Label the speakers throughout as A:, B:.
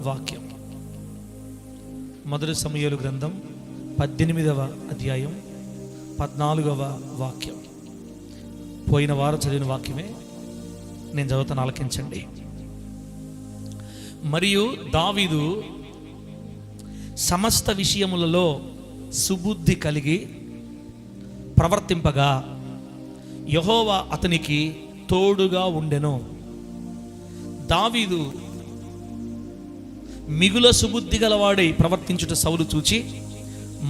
A: వాక్యం మొదటి సమూయేలు గ్రంథం 18వ అధ్యాయం 14వ వాక్యం. పోయిన వారం చదివిన వాక్యమే నేను చదువుతాను, ఆలకించండి. మరియు దావీదు సమస్త విషయములలో సుబుద్ధి కలిగి ప్రవర్తింపగా యెహోవా అతనికి తోడుగా ఉండెను. దావీదు మిగుల సుబుద్ధి గలవాడై ప్రవర్తించుట సౌలు చూచి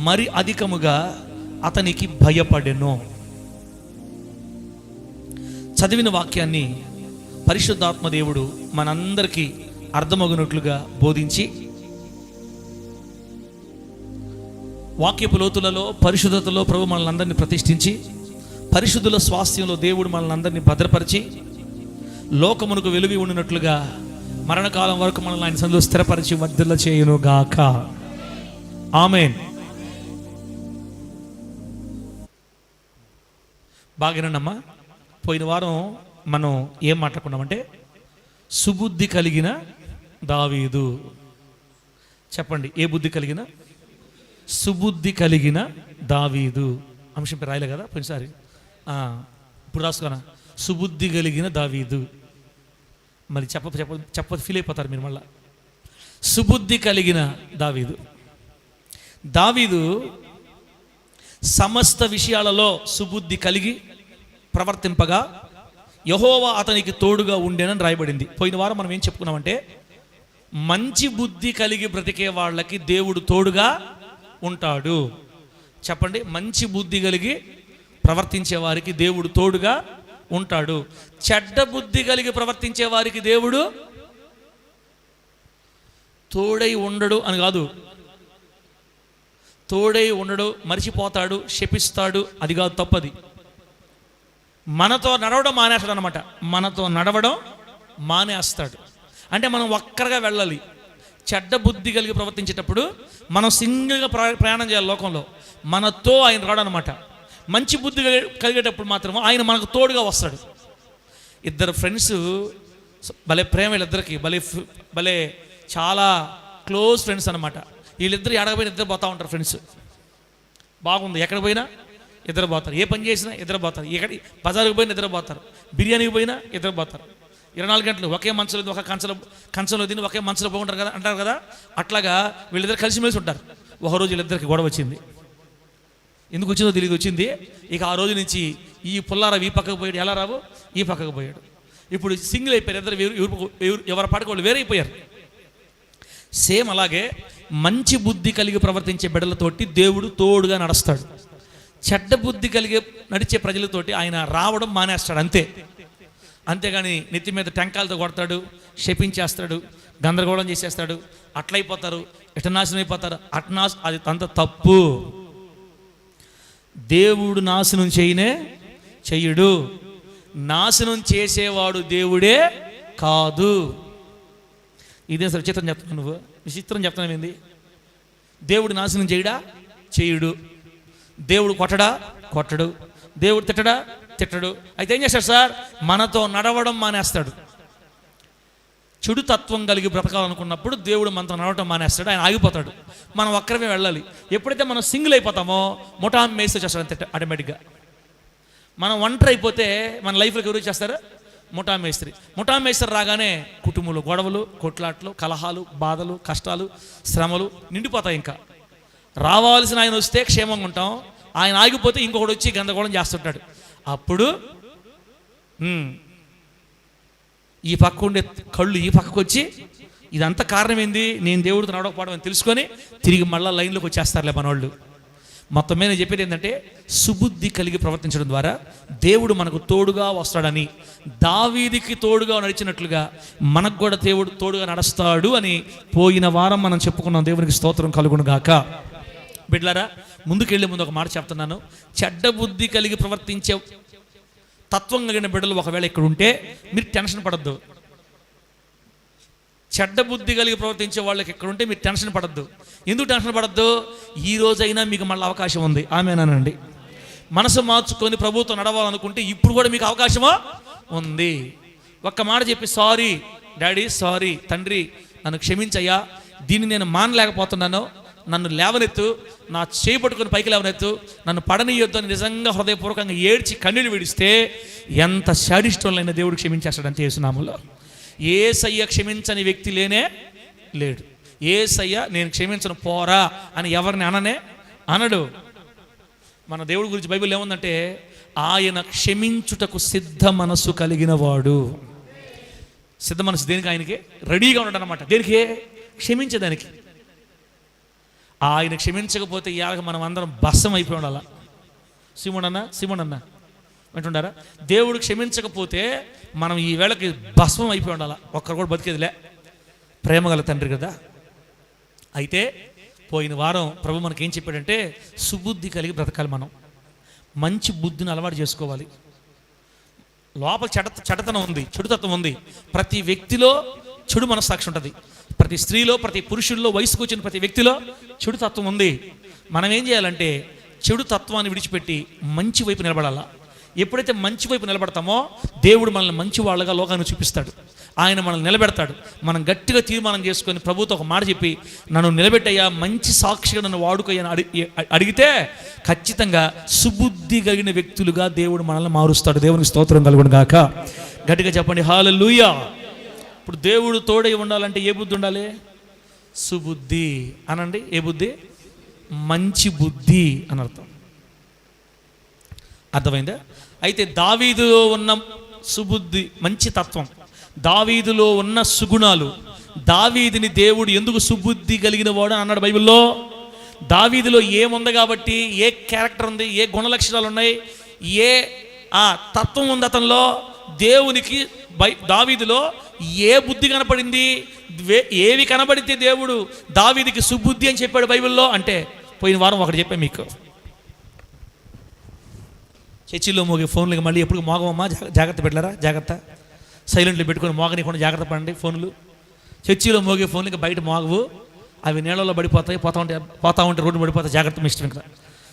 A: మరి అధికముగా అతనికి భయపడెను. చదివిన వాక్యాన్ని పరిశుద్ధాత్మ దేవుడు మనందరికీ అర్థమగునట్లుగా బోధించి, వాక్యపు లోతులలో పరిశుద్ధతలో ప్రభు మనల్ని అందరినీ ప్రతిష్ఠించి, పరిశుద్ధుల స్వాస్థ్యంలో దేవుడు మనల్ని అందరినీ భద్రపరిచి, లోకమునకు వెలుగు ఉండినట్లుగా మరణకాలం వరకు మనల్ని ఆయన సన్నిధిలో స్థిరపరిచి వర్ధిల్ల చేయును గాక. ఆమేన్. బాగానేనమ్మా. పోయిన వారం మనం ఏం మాట్లాడుకున్నామంటే సుబుద్ధి కలిగిన దావీదు. చెప్పండి, ఏ బుద్ధి కలిగిన? సుబుద్ధి కలిగిన దావీదు. అంశం పేరు రాయలే కదా పోయినసారి, ఇప్పుడు రాసుకున్నా. సుబుద్ధి కలిగిన దావీదు. మరి చెప్ప ఫీల్ అయిపోతారు మీరు మళ్ళా. సుబుద్ధి కలిగిన దావీదు. దావీదు సమస్త విషయాలలో సుబుద్ధి కలిగి ప్రవర్తింపగా యెహోవా అతనికి తోడుగా ఉండేనని రాయబడింది. పోయిన వారం మనం ఏం చెప్పుకున్నామంటే, మంచి బుద్ధి కలిగి బ్రతికే వాళ్ళకి దేవుడు తోడుగా ఉంటాడు. చెప్పండి, మంచి బుద్ధి కలిగి ప్రవర్తించే వారికి దేవుడు తోడుగా ఉంటాడు. చెడ్డ బుద్ధి కలిగి ప్రవర్తించే వారికి దేవుడు తోడై ఉండడు అని కాదు. తోడై ఉండడు, మరిచిపోతాడు, శపిస్తాడు, అది కాదు, తప్పది. మనతో నడవడం మానేస్తాడు అనమాట. మనతో నడవడం మానేస్తాడు. అంటే మనం ఒక్కరిగా వెళ్ళాలి. చెడ్డ బుద్ధి కలిగి ప్రవర్తించేటప్పుడు మనం సింగిల్గా ప్రయాణం చేయాలి లోకంలో. మనతో ఆయన రాడు అనమాట. మంచి బుద్ధి కలిగేటప్పుడు మాత్రం ఆయన మనకు తోడుగా వస్తాడు. ఇద్దరు ఫ్రెండ్స్, భలే ప్రేమ వీళ్ళిద్దరికి, భలే చాలా క్లోజ్ ఫ్రెండ్స్ అనమాట. వీళ్ళిద్దరు ఎడకపోయినా ఇద్దరు పోతూ ఉంటారు. ఫ్రెండ్స్ బాగుంది, ఎక్కడికి పోయినా ఇద్దరు పోతారు. ఏ పని చేసినా ఇద్దరు పోతారు. బజారుకి పోయినా ఇద్దరు పోతారు. బిర్యానీకి పోయినా ఇద్దరు పోతారు. 24 గంటలు ఒకే మంచంలో, ఒక కంచంలో తిని ఒకే మంచంలో పోకుంటారు కదా అంటారు కదా. అట్లాగా వీళ్ళిద్దరు కలిసిమెలిసి ఉంటారు. ఒకరోజు వీళ్ళిద్దరికి గొడవ వచ్చింది. ఎందుకు వచ్చిందో తెలియదు, వచ్చింది. ఇక ఆ రోజు నుంచి ఈ పుల్లారావు ఈ పక్కకు పోయాడు, ఎలా రావు ఈ పక్కకు పోయాడు. ఇప్పుడు సింగిల్ అయిపోయారు ఇద్దరు. ఎవరి పాటికి వాళ్ళు వేరైపోయారు. సేమ్ అలాగే మంచి బుద్ధి కలిగి ప్రవర్తించే బిడ్డలతోటి దేవుడు తోడుగా నడుస్తాడు. చెడ్డ బుద్ధి కలిగి నడిచే ప్రజలతోటి ఆయన రావడం మానేస్తాడు, అంతే. అంతేగాని నెత్తి మీద టెంకాలతో కొడతాడు, శపించేస్తాడు, గందరగోళం చేసేస్తాడు, అట్లయిపోతారు, ఇటనాశనం అయిపోతారు. అది అంత తప్పు. దేవుడు నాశనం చెయ్యడు. నాశనం చేసేవాడు దేవుడే కాదు. ఇదే సార్ విచిత్రం చెప్తున్నావు నువ్వు. విచిత్రం చెప్తున్నావు ఏంది? దేవుడు నాశనం చెయ్యడు. దేవుడు కొట్టడు. దేవుడు తిట్టడు. అయితే ఏం చేస్తాడు సార్? మనతో నడవడం మానేస్తాడు. చెడు తత్వం కలిగి బ్రతకాలనుకున్నప్పుడు దేవుడు మనతో నడవటం మానేస్తాడు. ఆయన ఆగిపోతాడు. మనం ఒక్కరమే వెళ్ళాలి. ఎప్పుడైతే మనం సింగిల్ అయిపోతామో ముఠా మేస్త్రి చేస్తాడు అంతే ఆటోమేటిక్గా. మనం ఒంటరి అయిపోతే మన లైఫ్లోకి ఎవరు చేస్తారు? ముఠా మేస్త్రి రాగానే కుటుంబంలో గొడవలు, కొట్లాట్లు, కలహాలు, బాధలు, కష్టాలు, శ్రమలు నిండిపోతాయి. ఇంకా రావాల్సిన ఆయన వస్తే క్షేమంగా ఉంటాం. ఆయన ఆగిపోతే ఇంకొకటి వచ్చి గందరగోళం చేస్తుంటాడు. అప్పుడు ఈ పక్క ఉండే కళ్ళు ఈ పక్కకు వచ్చి, ఇదంతా కారణం ఏంది? నేను దేవుడితో నడవకపోవడం అని తెలుసుకొని తిరిగి మళ్ళీ లైన్లోకి వచ్చేస్తారులే మనోళ్ళు. మొత్తం మీద నేను చెప్పేది ఏంటంటే, సుబుద్ధి కలిగి ప్రవర్తించడం ద్వారా దేవుడు మనకు తోడుగా వస్తాడని, దావీదుకి తోడుగా నడిచినట్లుగా మనకు కూడా దేవుడు తోడుగా నడుస్తాడు అని పోయిన వారం మనం చెప్పుకున్నాం. దేవునికి స్తోత్రం కలుగును గాక. బిడ్డలారా, ముందుకెళ్ళే ముందు ఒక మాట చెప్తున్నాను. చెడ్డ బుద్ధి కలిగి ప్రవర్తించే తత్వం కలిగిన బిడ్డలు ఒకవేళ ఇక్కడ ఉంటే మీరు టెన్షన్ పడద్దు. చెడ్డ బుద్ధి కలిగి ప్రవర్తించే వాళ్ళకి ఇక్కడ ఉంటే మీరు టెన్షన్ పడద్దు. ఎందుకు టెన్షన్ పడద్దు? ఈ రోజైనా మీకు మళ్ళీ అవకాశం ఉంది. ఆమేనండి. మనసు మార్చుకొని ప్రభుత్వం నడవాలనుకుంటే ఇప్పుడు కూడా మీకు అవకాశమో ఉంది. ఒక్క మాట చెప్పి, సారీ డాడీ, సారీ తండ్రి, నన్ను క్షమించయ్యా, దీన్ని నేను మానలేకపోతున్నాను, నన్ను లేవనెత్తు, నా చేయి పట్టుకొని పైకి లేవనెత్తు, నన్ను పడనీయొద్దు అని నిజంగా హృదయపూర్వకంగా ఏడ్చి కన్నీళ్ళు విడిస్తే ఎంత శాడిస్టోలైన దేవుడు క్షమించేస్తాడంటే యేసునామములో. యేసయ్య క్షమించని వ్యక్తి లేనే లేడు. యేసయ్య నేను క్షమించను పోరా అని ఎవరిని అనడు. మన దేవుడి గురించి బైబిల్ ఏముందంటే, ఆయన క్షమించుటకు సిద్ధ మనసు కలిగిన వాడు. సిద్ధ మనసు దేనికి? ఆయనకి రెడీగా ఉన్నాడు అనమాట. దేనికి? క్షమించేదానికి. ఆయన క్షమించకపోతే ఇవాళ మనం అందరం భస్సం అయిపోయి ఉండాలా. సిమోనన్న అంటుండారా? దేవుడు క్షమించకపోతే మనం ఈ వేళకి భస్మం అయిపోయి ఉండాలా. ఒక్కరు కూడా బతికేదిలే. ప్రేమగల తండ్రి కదా. అయితే పోయిన వారం ప్రభు మనకేం చెప్పాడంటే, సుబుద్ధి కలిగి బ్రతకాలి. మనం మంచి బుద్ధిని అలవాటు చేసుకోవాలి. లోపల చెడతనం ఉంది, చెడుతత్వం ఉంది. ప్రతి వ్యక్తిలో చెడు మనస్సాక్షి ఉంటుంది. ప్రతి స్త్రీలో, ప్రతి పురుషుల్లో, వయసుకు వచ్చిన ప్రతి వ్యక్తిలో చెడు తత్వం ఉంది. మనం ఏం చేయాలంటే చెడు తత్వాన్ని విడిచిపెట్టి మంచి వైపు నిలబడాలా. ఎప్పుడైతే మంచి వైపు నిలబడతామో దేవుడు మనల్ని మంచి వాళ్ళగా లోకాన్ని చూపిస్తాడు. ఆయన మనల్ని నిలబెడతాడు. మనం గట్టిగా తీర్మానం చేసుకొని ప్రభుతో ఒక మాట చెప్పి, నన్ను నిలబెట్టయ్యా, మంచి సాక్షిగా నన్ను వాడుకోయని అడిగితే ఖచ్చితంగా సుబుద్ధి కలిగిన వ్యక్తులుగా దేవుడు మనల్ని మారుస్తాడు. దేవునికి స్తోత్రం కలుగును గాక. గట్టిగా చెప్పండి హల్లెలూయా. ఇప్పుడు దేవుడు తోడై ఉండాలంటే ఏ బుద్ధి ఉండాలి? సుబుద్ధి అనండి. ఏ బుద్ధి? మంచి బుద్ధి అని అర్థం. అర్థమైందా? అయితే దావీదులో ఉన్న సుబుద్ధి, మంచి తత్వం, దావీదులో ఉన్న సుగుణాలు, దావీదుని దేవుడు ఎందుకు సుబుద్ధి కలిగిన వాడు అన్నాడు బైబిల్లో. దావీదులో ఏముంది కాబట్టి, ఏ క్యారెక్టర్ ఉంది, ఏ గుణలక్షణాలు ఉన్నాయి, ఏ తత్వం ఉంది అతనిలో. దేవునికి దావీదులో ఏ బుద్ధి కనపడింది, ఏవి కనబడితే దేవుడు దావీదుకి సుబుద్ధి అని చెప్పాడు బైబిల్లో అంటే, పోయిన వారం ఒకటి చెప్పాను మీకు. చర్చిలో మోగే ఫోన్లు మళ్ళీ ఎప్పుడు మోగమమ్మా, జాగ్రత్త పెట్టారా, జాగ్రత్త. సైలెంట్లో పెట్టుకొని మోగనీకుండా జాగ్రత్త పడండి ఫోన్లు. చర్చిలో మోగే ఫోన్లు ఇంకా బయట మోగవు, అవి నీళ్ళలో పడిపోతాయి, పోతా ఉంటే రోడ్డు పడిపోతాయి. జాగ్రత్త మీ ఇష్టం. ఇక్కడ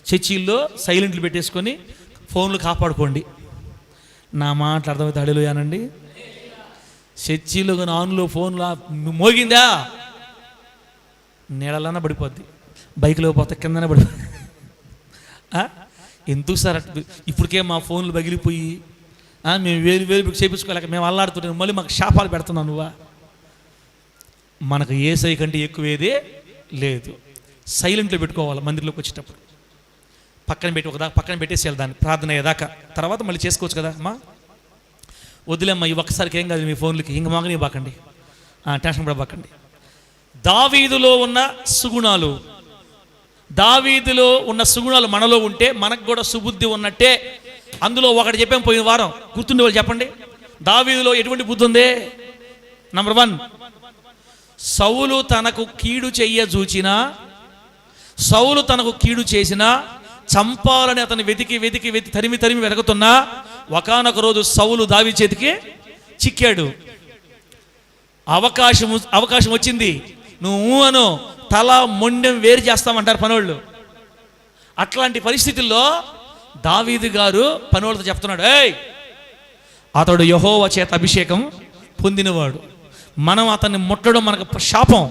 A: చర్చిల్లో సైలెంట్లు పెట్టేసుకొని ఫోన్లు కాపాడుకోండి. నా మాటలు అర్థమైతే హల్లెలూయానండి. చర్చిలో కానీ ఆన్లో ఫోన్లో మోగిందా నీళ్ళన్నా పడిపోద్ది, బైక్లో పోతే కిందనే పడిపోద్ది. ఎందుకు సార్ ఇప్పటికే మా ఫోన్లు పగిలిపోయి మేము వేలు చేయించుకోలేక మేము అల్లాడుతున్నాం, మళ్ళీ మాకు శాపాలు పెడుతున్నావు నువ్వా? మనకు యేసయ్య కంటే ఎక్కువేదే లేదు. సైలెంట్లో పెట్టుకోవాలి. మందిరంలోకి వచ్చేటప్పుడు పక్కన పెట్టేసేయాలి దాన్ని, ప్రార్థన అయ్యేదాకా. తర్వాత మళ్ళీ చేసుకోవచ్చు కదా అమ్మా. వదిలేమ్మా, ఈ ఒక్కసారికి ఏం కాదు మీ ఫోన్లకి, ఇంక మోగని బాకండి, టెన్షన్ పడబాకండి. దావీదులో ఉన్న సుగుణాలు, దావీదులో ఉన్న సుగుణాలు మనలో ఉంటే మనకు కూడా సుబుద్ధి ఉన్నట్టే. అందులో ఒకటి చెప్పాం పోయిన వారం, గుర్తుండే వాళ్ళు చెప్పండి. దావీదులో ఎటువంటి బుద్ధి ఉంది? నంబర్ 1, సౌలు తనకు కీడు చేసినా చంపాలని అతను వెతికి తరిమి వెతుకుతున్నా ఒకానొక రోజు సౌలు దావీదు చేతికి చిక్కాడు. అవకాశం వచ్చింది, నువ్వు అను తల మొండెం వేరు చేస్తామంటారు పనోళ్ళు. అట్లాంటి పరిస్థితుల్లో దావీదు గారు పనోళ్ళతో చెప్తున్నాడు, ఏయ్ అతడు యెహోవా చేత అభిషేకం పొందినవాడు, మనం అతన్ని ముట్టడం మనకు శాపం,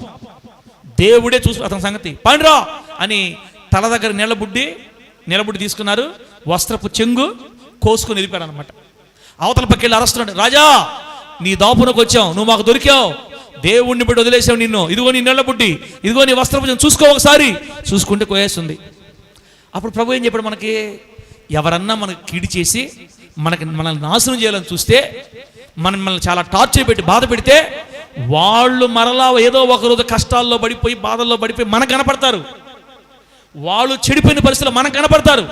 A: దేవుడే చూసి అతని సంగతి పండ్రా అని తల దగ్గర నిలబుడ్డి తీసుకున్నారు. వస్త్రపు చెంగు కోసుకొని వెళ్ళిపోయాడు అనమాట. అవతల పక్కెళ్ళి అరుస్తున్నాడు, రాజా నీ దాపునకు వచ్చావు, నువ్వు మాకు దొరికావు, దేవుణ్ణి బట్టి వదిలేసావు నిన్ను, ఇదిగో నీ నిలబుడ్డి, ఇదిగో నీ వస్త్రపు చెంగు, చూసుకో ఒకసారి. చూసుకుంటే కోయేస్తుంది. అప్పుడు ప్రభు ఏం చెప్పాడు మనకి? ఎవరన్నా మనకు కీడు చేసి మనల్ని నాశనం చేయాలని చూస్తే, మనల్ని చాలా టార్చర్ పెట్టి బాధ పెడితే, వాళ్ళు మరలా ఏదో ఒకరోజు కష్టాల్లో పడిపోయి బాధల్లో పడిపోయి మనకు కనపడతారు. వాళ్ళు చెడిపోయిన పరిస్థితుల్లో మనకు కనపడతారు.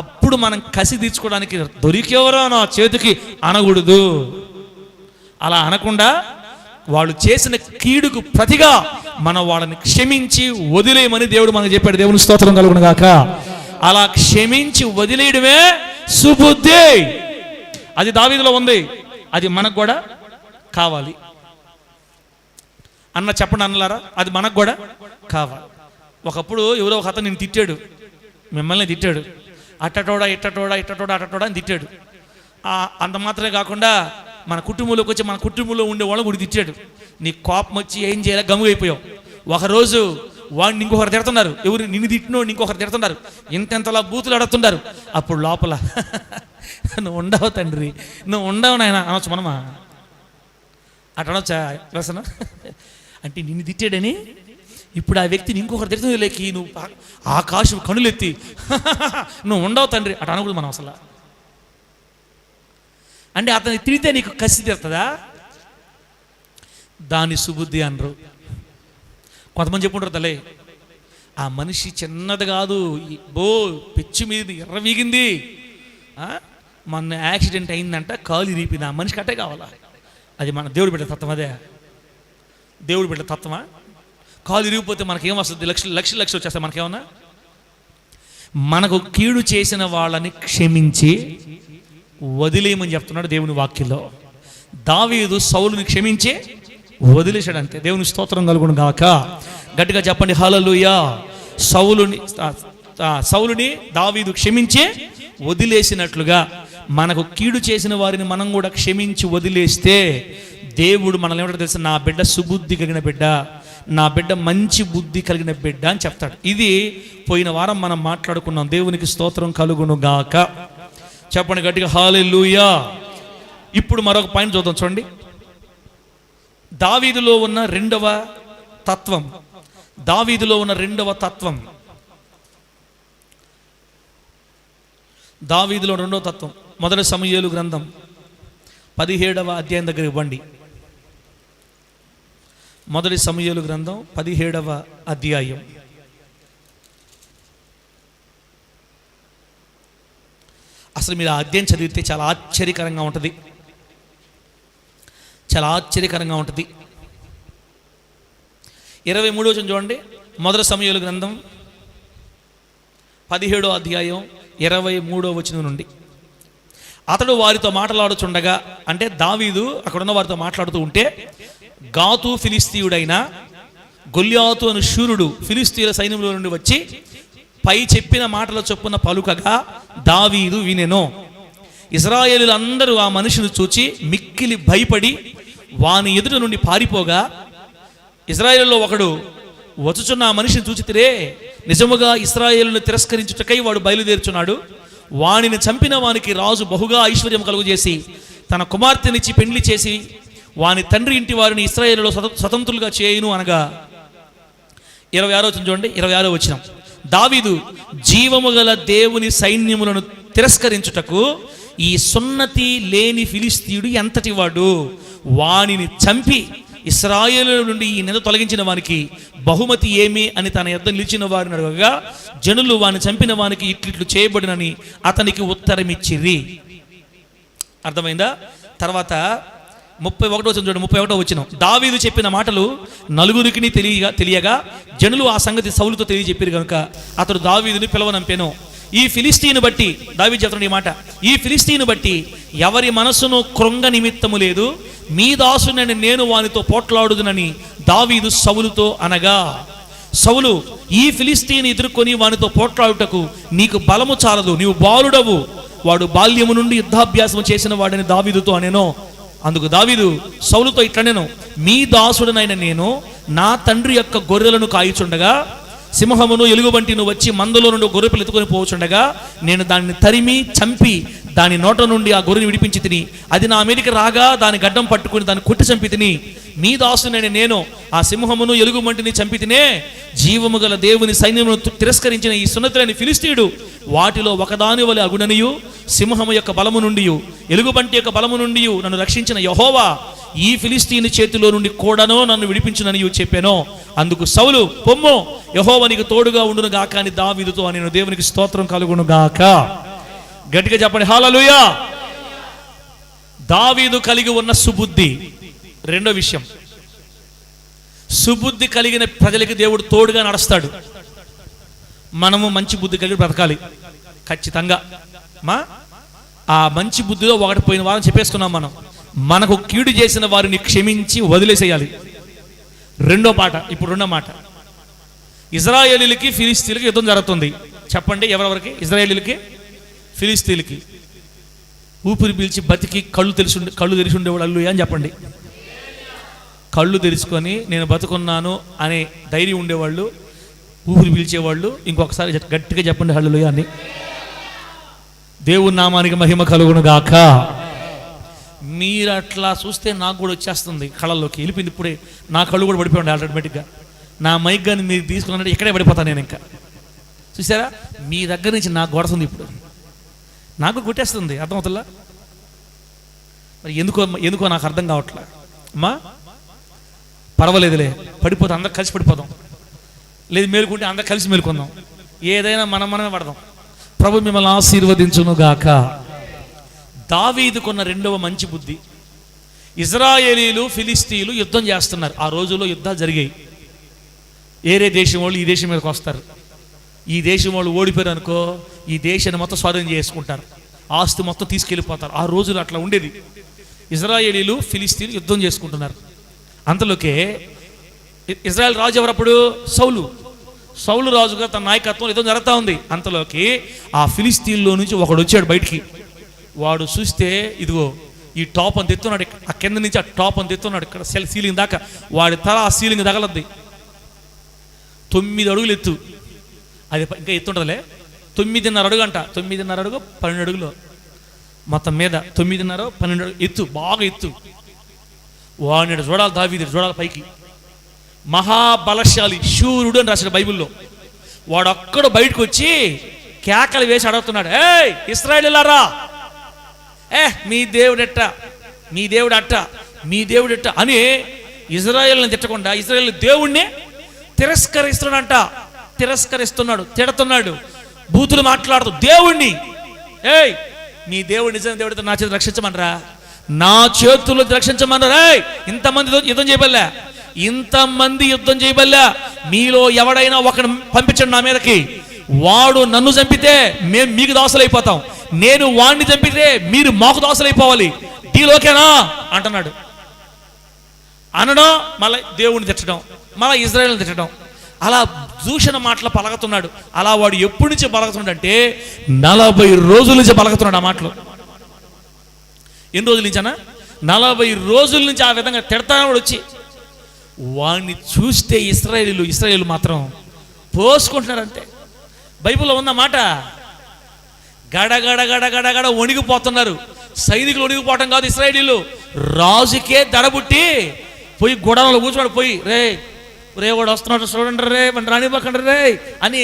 A: అప్పుడు మనం కసి తీర్చుకోవడానికి దొరికేవరో నా చేతికి అనకూడదు. అలా అనకుండా వాళ్ళు చేసిన కీడుకు ప్రతిగా మనం వాళ్ళని క్షమించి వదిలేయమని దేవుడు మనకు చెప్పాడు. దేవుని స్తోత్రం కలుగును గాక. అలా క్షమించి వదిలేయడమే సుబుద్ధి. అది దావీదులో ఉంది, అది మనకు కూడా కావాలి. చెప్పండి అన్నలారా, అది మనకు కూడా కావాలి. ఒకప్పుడు ఎవరో ఒక అతను నేను తిట్టాడు, మిమ్మల్ని తిట్టాడు, అట్టటోడా ఇట్టటోడా అని తిట్టాడు. అంత మాత్రమే కాకుండా మన కుటుంబంలోకి వచ్చి మన కుటుంబంలో ఉండే వాళ్ళని గుడి తిట్టాడు. నీ కోపం వచ్చి ఏం చేయాలి, గమ్ముగైపోయావు. ఒకరోజు వాడిని ఇంకొకరు తిడుతున్నారు, ఎవరు నిన్ను తిట్టినోడిని ఇంకొకరు తిడుతున్నారు, ఇంతలా బూతులు అడుగుతున్నారు. అప్పుడు లోపల నువ్వు ఉండవు తండ్రి, నువ్వు ఉండవు నాయన అనొచ్చు. మనమా అటు అనొచ్చా? రసన అంటే నిన్ను తిట్టాడని ఇప్పుడు ఆ వ్యక్తిని ఇంకొకరు తిడుతుంది లేకి నువ్వు ఆకాశం కనులెత్తి నువ్వు ఉండవు తండ్రి అటు అనకూడదు మనం అసలు. అంటే అతన్ని తిడితే నీకు కసి తీరుతుందా? దాని సుబుద్ధి అనరు. కొంతమంది చెప్పుకుంటారు, తలే ఆ మనిషి చిన్నది కాదు, పిచ్చి మీద ఎర్ర వీగింది, మొన్న యాక్సిడెంట్ అయిందంట, కాలు ఇరిగిపోయింది, ఆ మనిషికి అట్టే కావాలా? అది మన దేవుడు బిడ్డ తత్వం. అదే దేవుడు బిడ్డ తత్వమా? కాలు ఇరిగిపోతే మనకేం వస్తుంది? లక్షలు వచ్చేస్తాయి మనకేమన్నా? మనకు కీడు చేసిన వాళ్ళని క్షమించి వదిలేయమని చెప్తున్నాడు దేవుని వాక్యంలో. దావీదు సౌలుని క్షమించి వదిలేశాడు అంతే. దేవుని స్తోత్రం కలుగును గాక. గట్టిగా చెప్పండి హల్లెలూయా. సౌలుని దావీదు క్షమించి వదిలేసినట్లుగా మనకు కీడు చేసిన వారిని మనం కూడా క్షమించి వదిలేస్తే దేవుడు మనల్ని ఏమంటాడు తెలుసా? నా బిడ్డ సుబుద్ధి కలిగిన బిడ్డ, నా బిడ్డ మంచి బుద్ధి కలిగిన బిడ్డ అని చెప్తాడు. ఇది పోయిన వారం మనం మాట్లాడుకున్నాం. దేవునికి స్తోత్రం కలుగును గాక. చెప్పండి గట్టిగా హల్లెలూయా. ఇప్పుడు మరొక పాయింట్ చూద్దాం చూడండి. దావీదులో ఉన్న రెండవ తత్వం, దావీదులో ఉన్న రెండవ తత్వం, దావీదులో రెండవ తత్వం. మొదటి సమూయేలు గ్రంథం 17వ అధ్యాయం దగ్గర ఇవ్వండి. మొదటి సమూయేలు గ్రంథం 17వ అధ్యాయం. అసలు మీరు ఆ అధ్యాయం చదివితే చాలా ఆశ్చర్యకరంగా ఉంటుంది, చాలా ఆశ్చర్యకరంగా ఉంటుంది. 23వ వచనం చూడండి. మొదటి సమూయేలు గ్రంథం 17వ అధ్యాయం 23వ వచనం నుండి. అతడు వారితో మాట్లాడుచుండగా, అంటే దావీదు అక్కడున్న వారితో మాట్లాడుతూ ఉంటే, గాతు ఫిలిస్తీయుడైన గొల్యాతు అను శూరుడు ఫిలిస్తీయుల సైన్యంలో నుండి వచ్చి పై చెప్పిన మాటల చొప్పున పలుకగా దావీదు వినెను. ఇశ్రాయేలీయులందరూ ఆ మనిషిని చూచి మిక్కిలి భయపడి వాని ఎదుట నుండి పారిపోగా, ఇశ్రాయేలులో ఒకడు వచ్చుచున్న ఆ మనిషిని చూచితిరే, నిజముగా ఇశ్రాయేలును తిరస్కరించుటకై వాడు బయలుదేరుచున్నాడు. వానిని చంపిన వానికి రాజు బహుగా ఐశ్వర్యం కలుగజేసి తన కుమార్తెనిచ్చి పెండ్లి చేసి వాని తండ్రి ఇంటి వారిని ఇశ్రాయేలులో స్వతంత్రులుగా చేయును అనగా. 26వ వచనం చూడండి. 26వ వచనం. దావీదు జీవము గల దేవుని సైన్యములను తిరస్కరించుటకు ఈ సున్నతి లేని ఫిలిస్తీయుడు ఎంతటి వాడు, వానిని చంపి ఇశ్రాయేలు నుండి ఈ నింద తొలగించిన వానికి బహుమతి ఏమి అని తన యొద్ద నిలిచిన వారిని అడగగా, జనులు వాని చంపిన వానికి ఇట్లు చేయబడినని అతనికి ఉత్తరమిచ్చిరి. అర్థమైందా? తర్వాత 31వ వచనం చూడండి. 31వ వచనం. దావీదు చెప్పిన మాటలు నలుగురికి తెలియగా జనులు ఆ సంగతి సౌలుతో తెలియజెప్పారు కనుక అతడు దావీదుని పిలవనంపెను. ఈ ఫిలిస్తీను బట్టి దావీదు చెప్తున్నాడు ఈ మాట, ఈ ఫిలిస్తీను బట్టి ఎవరి మనసును కృంగ నిమిత్తము లేదు, మీ దాసునని నేను వానితో పోట్లాడుదునని దావీదు సౌలుతో అనగా, సౌలు ఈ ఫిలిస్తీని ఎదుర్కొని వానితో పోట్లాడుటకు నీకు బలము చాలదు, నీవు బాలుడవు, వాడు బాల్యము నుండి యుద్ధాభ్యాసం చేసిన వాడని దావీదుతో అనెను. అందుకు దావీదు సౌలుతో ఇట్లనెను, మీ దాసుడనైన నేను నా తండ్రి యొక్క గొర్రెలను కాయుచుండగా సింహమును ఎలుగుబంటిను వచ్చి మందలో నుండి గొర్రెపిల్ల ఎత్తుకొని పోవచుండగా నేను దానిని తరిమి చంపి దాని నోట నుండి ఆ గొర్రెని విడిపించి తిని, అది నా మీదకి రాగా దాని గడ్డం పట్టుకుని దాన్ని కొట్టి చంపి తిని, మీ దాసునైన నేను ఆ సింహమును ఎలుగుబంటిని చంపి తినే, జీవము గల దేవుని సైన్యమును తిరస్కరించిన ఈ సున్నతులైన ఫిలిస్తీయుడు వాటిలో ఒకదాని వలె అగుననియు, సింహము యొక్క బలము నుండి ఎలుగుబంటి యొక్క బలము నుండి నన్ను రక్షించిన యెహోవా ఈ ఫిలిస్తీని చేతిలో నుండి కూడానో నన్ను విడిపించునని చెప్పాను. అందుకు సౌలు, పొమ్ము, యెహోవా నీకు తోడుగా ఉండును గాక అని దావీదుతో నేను. దేవునికి స్తోత్రం కలుగును గాక. గట్టిగా చెప్పండి హల్లెలూయా. దావీదు కలిగి ఉన్న సుబుద్ధి. రెండో విషయం, సుబుద్ధి కలిగిన ప్రజలకి దేవుడు తోడుగా నడుస్తాడు. మనము మంచి బుద్ధి కలిగి బ్రతకాలి ఖచ్చితంగా. ఆ మంచి బుద్ధిలో ఒకటి పోయిన వారం చెప్పేసుకున్నాం మనం, మనకు కీడు చేసిన వారిని క్షమించి వదిలేసేయాలి. రెండో మాట, ఇప్పుడు రెండో మాట, ఇశ్రాయేలీయులకి ఫిలిస్తీయులకి యుద్ధం జరుగుతుంది. చెప్పండి ఎవరెవరికి? ఇశ్రాయేలీయులకి ఫిలిస్తీయులకి. ఊపిరి పీల్చి బతికి కళ్ళు తెరిచి ఉండేవాళ్ళు హల్లెలూయా అని చెప్పండి. కళ్ళు తెరుచుకొని నేను బతుకున్నాను అనే ధైర్యం ఉండేవాళ్ళు, ఊపిరి పీల్చేవాళ్ళు. ఇంకొకసారి గట్టిగా చెప్పండి హల్లెలూయా అని. దేవుని నామానికి మహిమ కలుగును గాక. మీరు అట్లా చూస్తే నాకు కూడా వచ్చేస్తుంది, కళ్ళల్లోకి వెళ్ళిపోయింది. ఇప్పుడే నా కళ్ళు కూడా పడిపోయింది ఆటోమేటిక్గా. నా మైక్ కానీ మీరు తీసుకున్నారంటే ఇక్కడే పడిపోతాను నేను. ఇంకా చూసారా, మీ దగ్గర నుంచి నాకు కొడుతుంది, ఇప్పుడు నాకు కొట్టేస్తుంది. అర్థమవుతుందా? మరి ఎందుకో నాకు అర్థం కావట్లే. అమ్మా పర్వాలేదులే, పడిపోతాం, అందరు కలిసి పడిపోదాం. లేదు మేలుకుంటే అందరు కలిసి మేలుకుందాం. ఏదైనా మనమే పడదాం. ప్రభు మిమ్మల్ని ఆశీర్వదించును గాక. దావీదుకున్న రెండవ మంచి బుద్ధి. ఇజ్రాయేలీలు ఫిలిస్తీన్లు యుద్ధం చేస్తున్నారు. ఆ రోజుల్లో యుద్ధాలు జరిగాయి. ఏరే దేశం వాళ్ళు ఈ దేశం మీదకి వస్తారు. ఈ దేశం వాళ్ళు ఓడిపోయారు అనుకో, ఈ దేశాన్ని మొత్తం స్వాధీనం చేసుకుంటారు, ఆస్తి మొత్తం తీసుకెళ్ళిపోతారు. ఆ రోజులు అట్లా ఉండేది. ఇజ్రాయేలీలు ఫిలిస్తీన్లు యుద్ధం చేసుకుంటున్నారు. అంతలోకే ఇజ్రాయెల్ రాజు ఎవరప్పుడు? సౌలు రాజుగా తన నాయకత్వం యుద్ధం జరుగుతూ ఉంది. అంతలోకి ఆ ఫిలిస్తీన్లో నుంచి ఒకడు వచ్చాడు బయటికి. వాడు చూస్తే ఇదిగో ఈ టాప్ అని తెస్తున్నాడు, ఆ కింద నుంచి ఆ టాప్ అని తెస్తున్నాడు, ఇక్కడ సీలింగ్ దాకా. వాడి తల ఆ సీలింగ్ తగలద్ది. 9 అడుగులు ఎత్తు. అది ఇంకా ఎత్తుంటుందిలే. 9.5 అడుగు అంట. 9.5 అడుగు 12 అడుగులు మొత్తం మీద. 9.5 12 అడుగు ఎత్తు, బాగా ఎత్తు. వాడిని చూడాలి, దావీదు చూడాలి పైకి. మహాబలశాలి, శూరుడు అని రాశాడు బైబిల్లో. వాడు అక్కడ బయటకు వచ్చి కేకలు వేసి అడుగుతున్నాడు, ఏయ్ ఇశ్రాయేలీయులారా, మీ దేవుడెట్ట, మీ దేవుడు అట్ట, మీ దేవుడెట్ట అని ఇజ్రాయేల్ని తిట్టకుండా ఇజ్రాయేల్ దేవుణ్ణి తిరస్కరిస్తున్నాడు, తిడుతున్నాడు, బూతులు మాట్లాడుతూ దేవుణ్ణి. ఏయ్ మీ దేవుడు నిజమైన దేవుడితో నా చేతులు రక్షించమనరా, నా చేతుల్లో రక్షించమనరా. ఇంతమంది యుద్ధం చేయబల్లా, మీలో ఎవడైనా ఒకడు పంపించండి నా మీదకి. వాడు నన్ను చంపితే మేము మీకు దాసులైపోతాం, నేను వాడిని చంపితే మీరు మాకు దాసులైపోవాలి. డీలోకేనా అంటున్నాడు. అనడం, మళ్ళీ దేవుడిని తిట్టడం, మళ్ళీ ఇజ్రాయేల్ని తిట్టడం, అలా దూషణ మాటలు పలకుతున్నాడు. అలా వాడు ఎప్పటి నుంచి పలకుతున్నాడు అంటే 40 రోజుల నుంచి పలకుతున్నాడు ఆ మాటలు. ఎన్ని రోజుల నుంచి అన్నా? 40 రోజుల నుంచి ఆ విధంగా తిడతాడు వచ్చి. వాడిని చూస్తే ఇశ్రాయేలు మాత్రం పోసుకుంటున్నారంటే. బైబిల్లో ఉన్న మాట, గడగడ వణిగిపోతున్నారు. సైనికులు వణిగిపోవటం కాదు, ఇశ్రాయేలీలు రాజుకే దడబుట్టి పోయి గొడవలో కూర్చోడు. పోయి రే వాడు వస్తున్నాడు చూడండి రే, రానివ్వకండి రే అని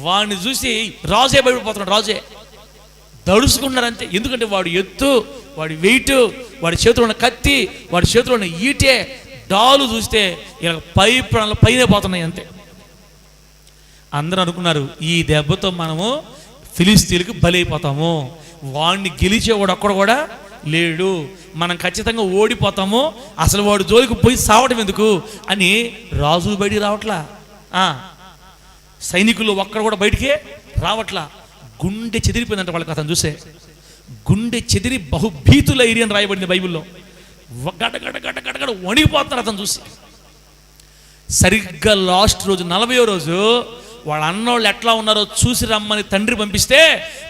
A: వాడిని చూసి రాజే భయపడిపోతున్నాడు. రాజే దడుచుకుంటున్నారు అంతే. ఎందుకంటే వాడు ఎత్తు, వాడి వెయిట్, వాడి చేతిలో ఉన్న కత్తి, వాడి చేతిలో ఉన్న ఈటే, డాలు చూస్తే ఇలా పైనే పోతున్నాయి అంతే. అందరూ అనుకున్నారు ఈ దెబ్బతో మనము ఫిలిస్తీన్లకు బలైపోతాము, వాడిని గెలిచేవాడు ఒక్కడు కూడా లేడు, మనం ఖచ్చితంగా ఓడిపోతాము, అసలు వాడు జోలికి పోయి సావటం ఎందుకు అని రాజు బయటికి రావట్లా, సైనికులు ఒక్కడు కూడా బయటికి రావట్లా. గుండె చెదిరిపోయిందంట వాళ్ళకి. అతను చూసే గుండె చెదిరి బహుభీతుల ఏరియా అని రాయబడింది బైబిల్లో. గడగడ వణిగిపోతున్నారు అతను చూసి. సరిగ్గా లాస్ట్ రోజు 40వ రోజు వాళ్ళ అన్నోళ్ళు ఎట్లా ఉన్నారో చూసి రమ్మని తండ్రి పంపిస్తే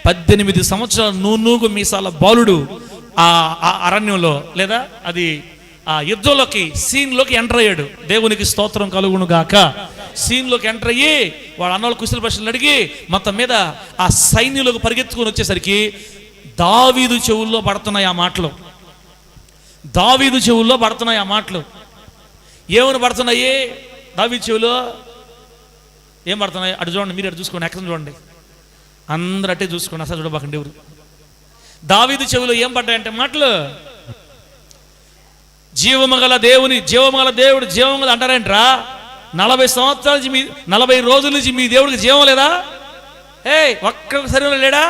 A: 18 సంవత్సరాల నూనూగు మీసాల బాలుడు ఆ అరణ్యంలో లేదా అది ఆ యుద్ధంలోకి సీన్లోకి ఎంటర్ అయ్యాడు. దేవునికి స్తోత్రం కలుగును గాక. సీన్లోకి ఎంటర్ అయ్యి వాళ్ళ అన్నోళ్ళు కుశల ప్రశ్నలు అడిగి మొత్తం మీద ఆ సైన్యంలోకి పరిగెత్తుకొని వచ్చేసరికి దావీదు చెవుల్లో పడుతున్నాయి ఆ మాటలు. దావీదు చెవుల్లో పడుతున్నాయి ఆ మాటలు. ఏమని పడుతున్నాయి దావీదు చెవులో? ఏం పడుతున్నాయి? అటు చూడండి, మీరు అటు చూసుకోండి, ఎక్కడ చూడండి, అందరూ అట్టే చూసుకోండి, అసలు చూడబాకండి ఎవరు. దావీదు చెవులో ఏం పడ్డాయంటే మాటలు, జీవమగల దేవుని, జీవమగల దేవుడు, జీవమగల అంటారేంట్రా? 40 సంవత్సరాల నుంచి 40 రోజుల నుంచి మీ దేవుడికి జీవం లేదా? ఒక్క శరీరంలో లేడా?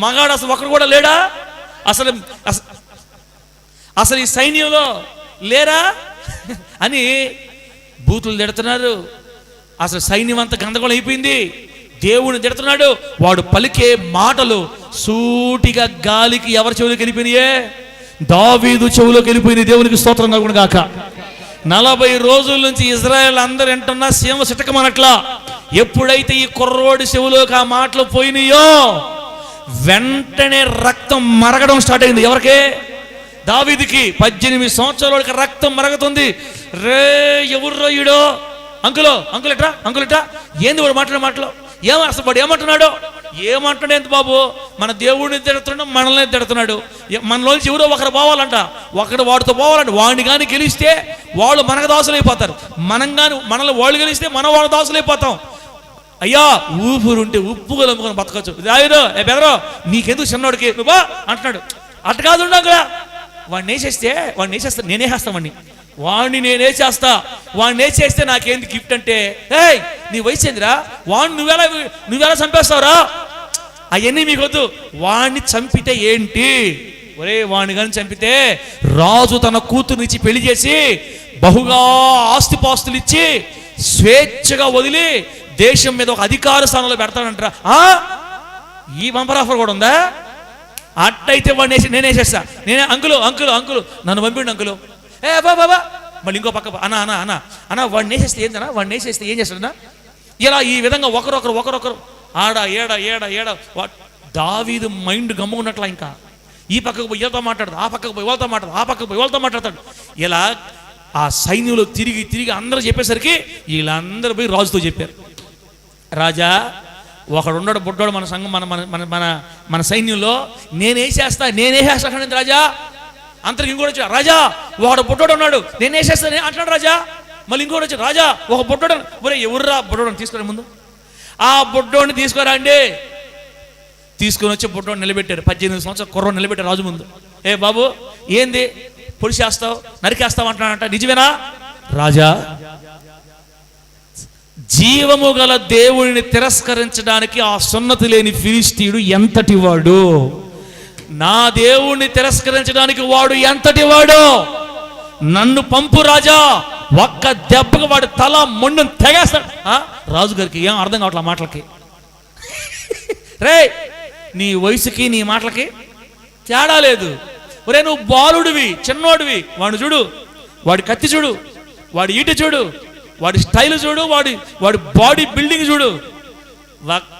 A: మగాడు అసలు ఒక్కడు కూడా లేడా? అసలు ఈ సైన్యంలో లేరా అని బూతులు తిడుతున్నారు. అసలు సైన్యం అంతా గందరగోళం అయిపోయింది. దేవుడిని తిడుతున్నాడు. వాడు పలికే మాటలు సూటిగా గాలికి ఎవరి చెవులోకి వెళ్ళిపోయినాయే? దావీదు చెవులోకి వెళ్ళిపోయినాయి. దేవునికి స్తోత్రం కలుగును గాక. 40 రోజుల నుంచి ఇజ్రాయెల్ అందరు వింటున్నా సీమ సిటకమనట్లా. ఎప్పుడైతే ఈ కుర్రోడి చెవులోకి ఆ మాటలు పోయినాయో వెంటనే రక్తం మరగడం స్టార్ట్ అయింది. ఎవరికే? దావీదుకి. 18 సంవత్సరాలకి రక్తం మరగుతుంది. రే ఎవరు ఈడో, అంకుల్ ఎట్రా ఏంది వాడు మాటలు అసలు వాడు ఏమంటున్నాడు ఎంత బాబు? మన దేవుడిని తిడుతున్నాడు, మనల్ని తిడుతున్నాడు. మనలోంచి ఎవరో ఒకరు పోవాలంట, వాడితో పోవాలంట. వాడిని కానీ గెలిస్తే వాళ్ళు మనకు దాసులు అయిపోతారు, మనల్ని వాళ్ళు గెలిస్తే మనం వాళ్ళ దాసులు అయిపోతాం. అయ్యా ఊపిరుంటే ఉప్పు కలుపుకొని బతకచ్చు. దావీదు బెదరో నీకెందుకు చిన్నోడికి నువ్వా అంటున్నాడు. అట్ట కాదు ఉండగా వాడిని వేసేస్తా వాడిని నేనే చేస్తే నాకేంది గిఫ్ట్ అంటే, ఏయ్ నీ వయసు ఏందిరా, వాడిని నువ్వెలా చంపేస్తావురా? అవన్నీ మీకు వద్దు. వాడిని చంపితే ఏంటి? ఒరే వాడిని కానీ చంపితే రాజు తన కూతురునిచ్చి పెళ్లి చేసి బహుగా ఆస్తిపాస్తులు ఇచ్చి స్వేచ్ఛగా వదిలి దేశం మీద ఒక అధికార స్థానంలో పెడతాడంటారా? ఈ బంపర్ ఆఫర్ కూడా ఉందా? అట్టయితే వాడిని నేనేసేస్తా. అంకులు నన్ను పంపిండు అంకులు. బాబా మళ్ళీ ఇంకో పక్క అన్న వాడిని వేసేస్తే ఏం చేస్తాడన్నా? ఇలా ఈ విధంగా ఒకరొకరు ఆడ ఏడ దావీదు మైండ్ గమ్ముకున్నట్లా. ఇంకా ఈ పక్కకు పోయి వీళ్ళతో మాట్లాడదు, ఆ పక్కకు పోయి వాళ్ళతో మాట్లాడతాడు. ఇలా ఆ సైన్యంలో తిరిగి అందరూ చెప్పేసరికి వీళ్ళందరూ పోయి రాజుతో చెప్పారు. రాజా ఒకడున్నాడు బుడ్డోడు మన సంఘం మన సైన్యంలో నేనేసేస్తా రాజా. అంతరికి ఇంకోటి వచ్చి రాజా ఒకడు బుడ్డోడు ఉన్నాడు నేనేసేస్తా అంటున్నాడు రాజా. మళ్ళీ ఇంకోటి వచ్చి రాజా ఒక బుడ్డోడు. ఒరే ఎవర్రా బుడ్డోడు తీసుకురా ముందు. ఆ బుడ్డోడిని తీసుకురా అండి. తీసుకొని వచ్చి బుడ్డోడు నిలబెట్టారు. 18 సంవత్సరాల కుర్రోడు నిలబెట్టారు రాజు ముందు. ఏ బాబు ఏంది పొడిచేస్తావు నరికేస్తావు అంటున్నాడంట. నిజమేనా? రాజా జీవము గల దేవుడిని తిరస్కరించడానికి ఆ సున్నతి లేని ఫిలిష్తీయుడు ఎంతటి వాడు? నా దేవుణ్ణి తిరస్కరించడానికి వాడు ఎంతటి వాడు? నన్ను పంపు రాజా, ఒక్క దెబ్బకి వాడి తల మొండు తెగేస్తాడు. రాజుగారికి ఏం అర్థం కావట్లా మాటలకి. రే నీ వయసుకి నీ మాటలకి తేడా లేదు. ఒరే నువ్వు బాలుడివి, చిన్నోడివి. వాడు చూడు, వాడి కత్తి చూడు, వాడి ఈట చూడు, వాడి స్టైల్ చూడు, వాడి బాడీ బిల్డింగ్ చూడు.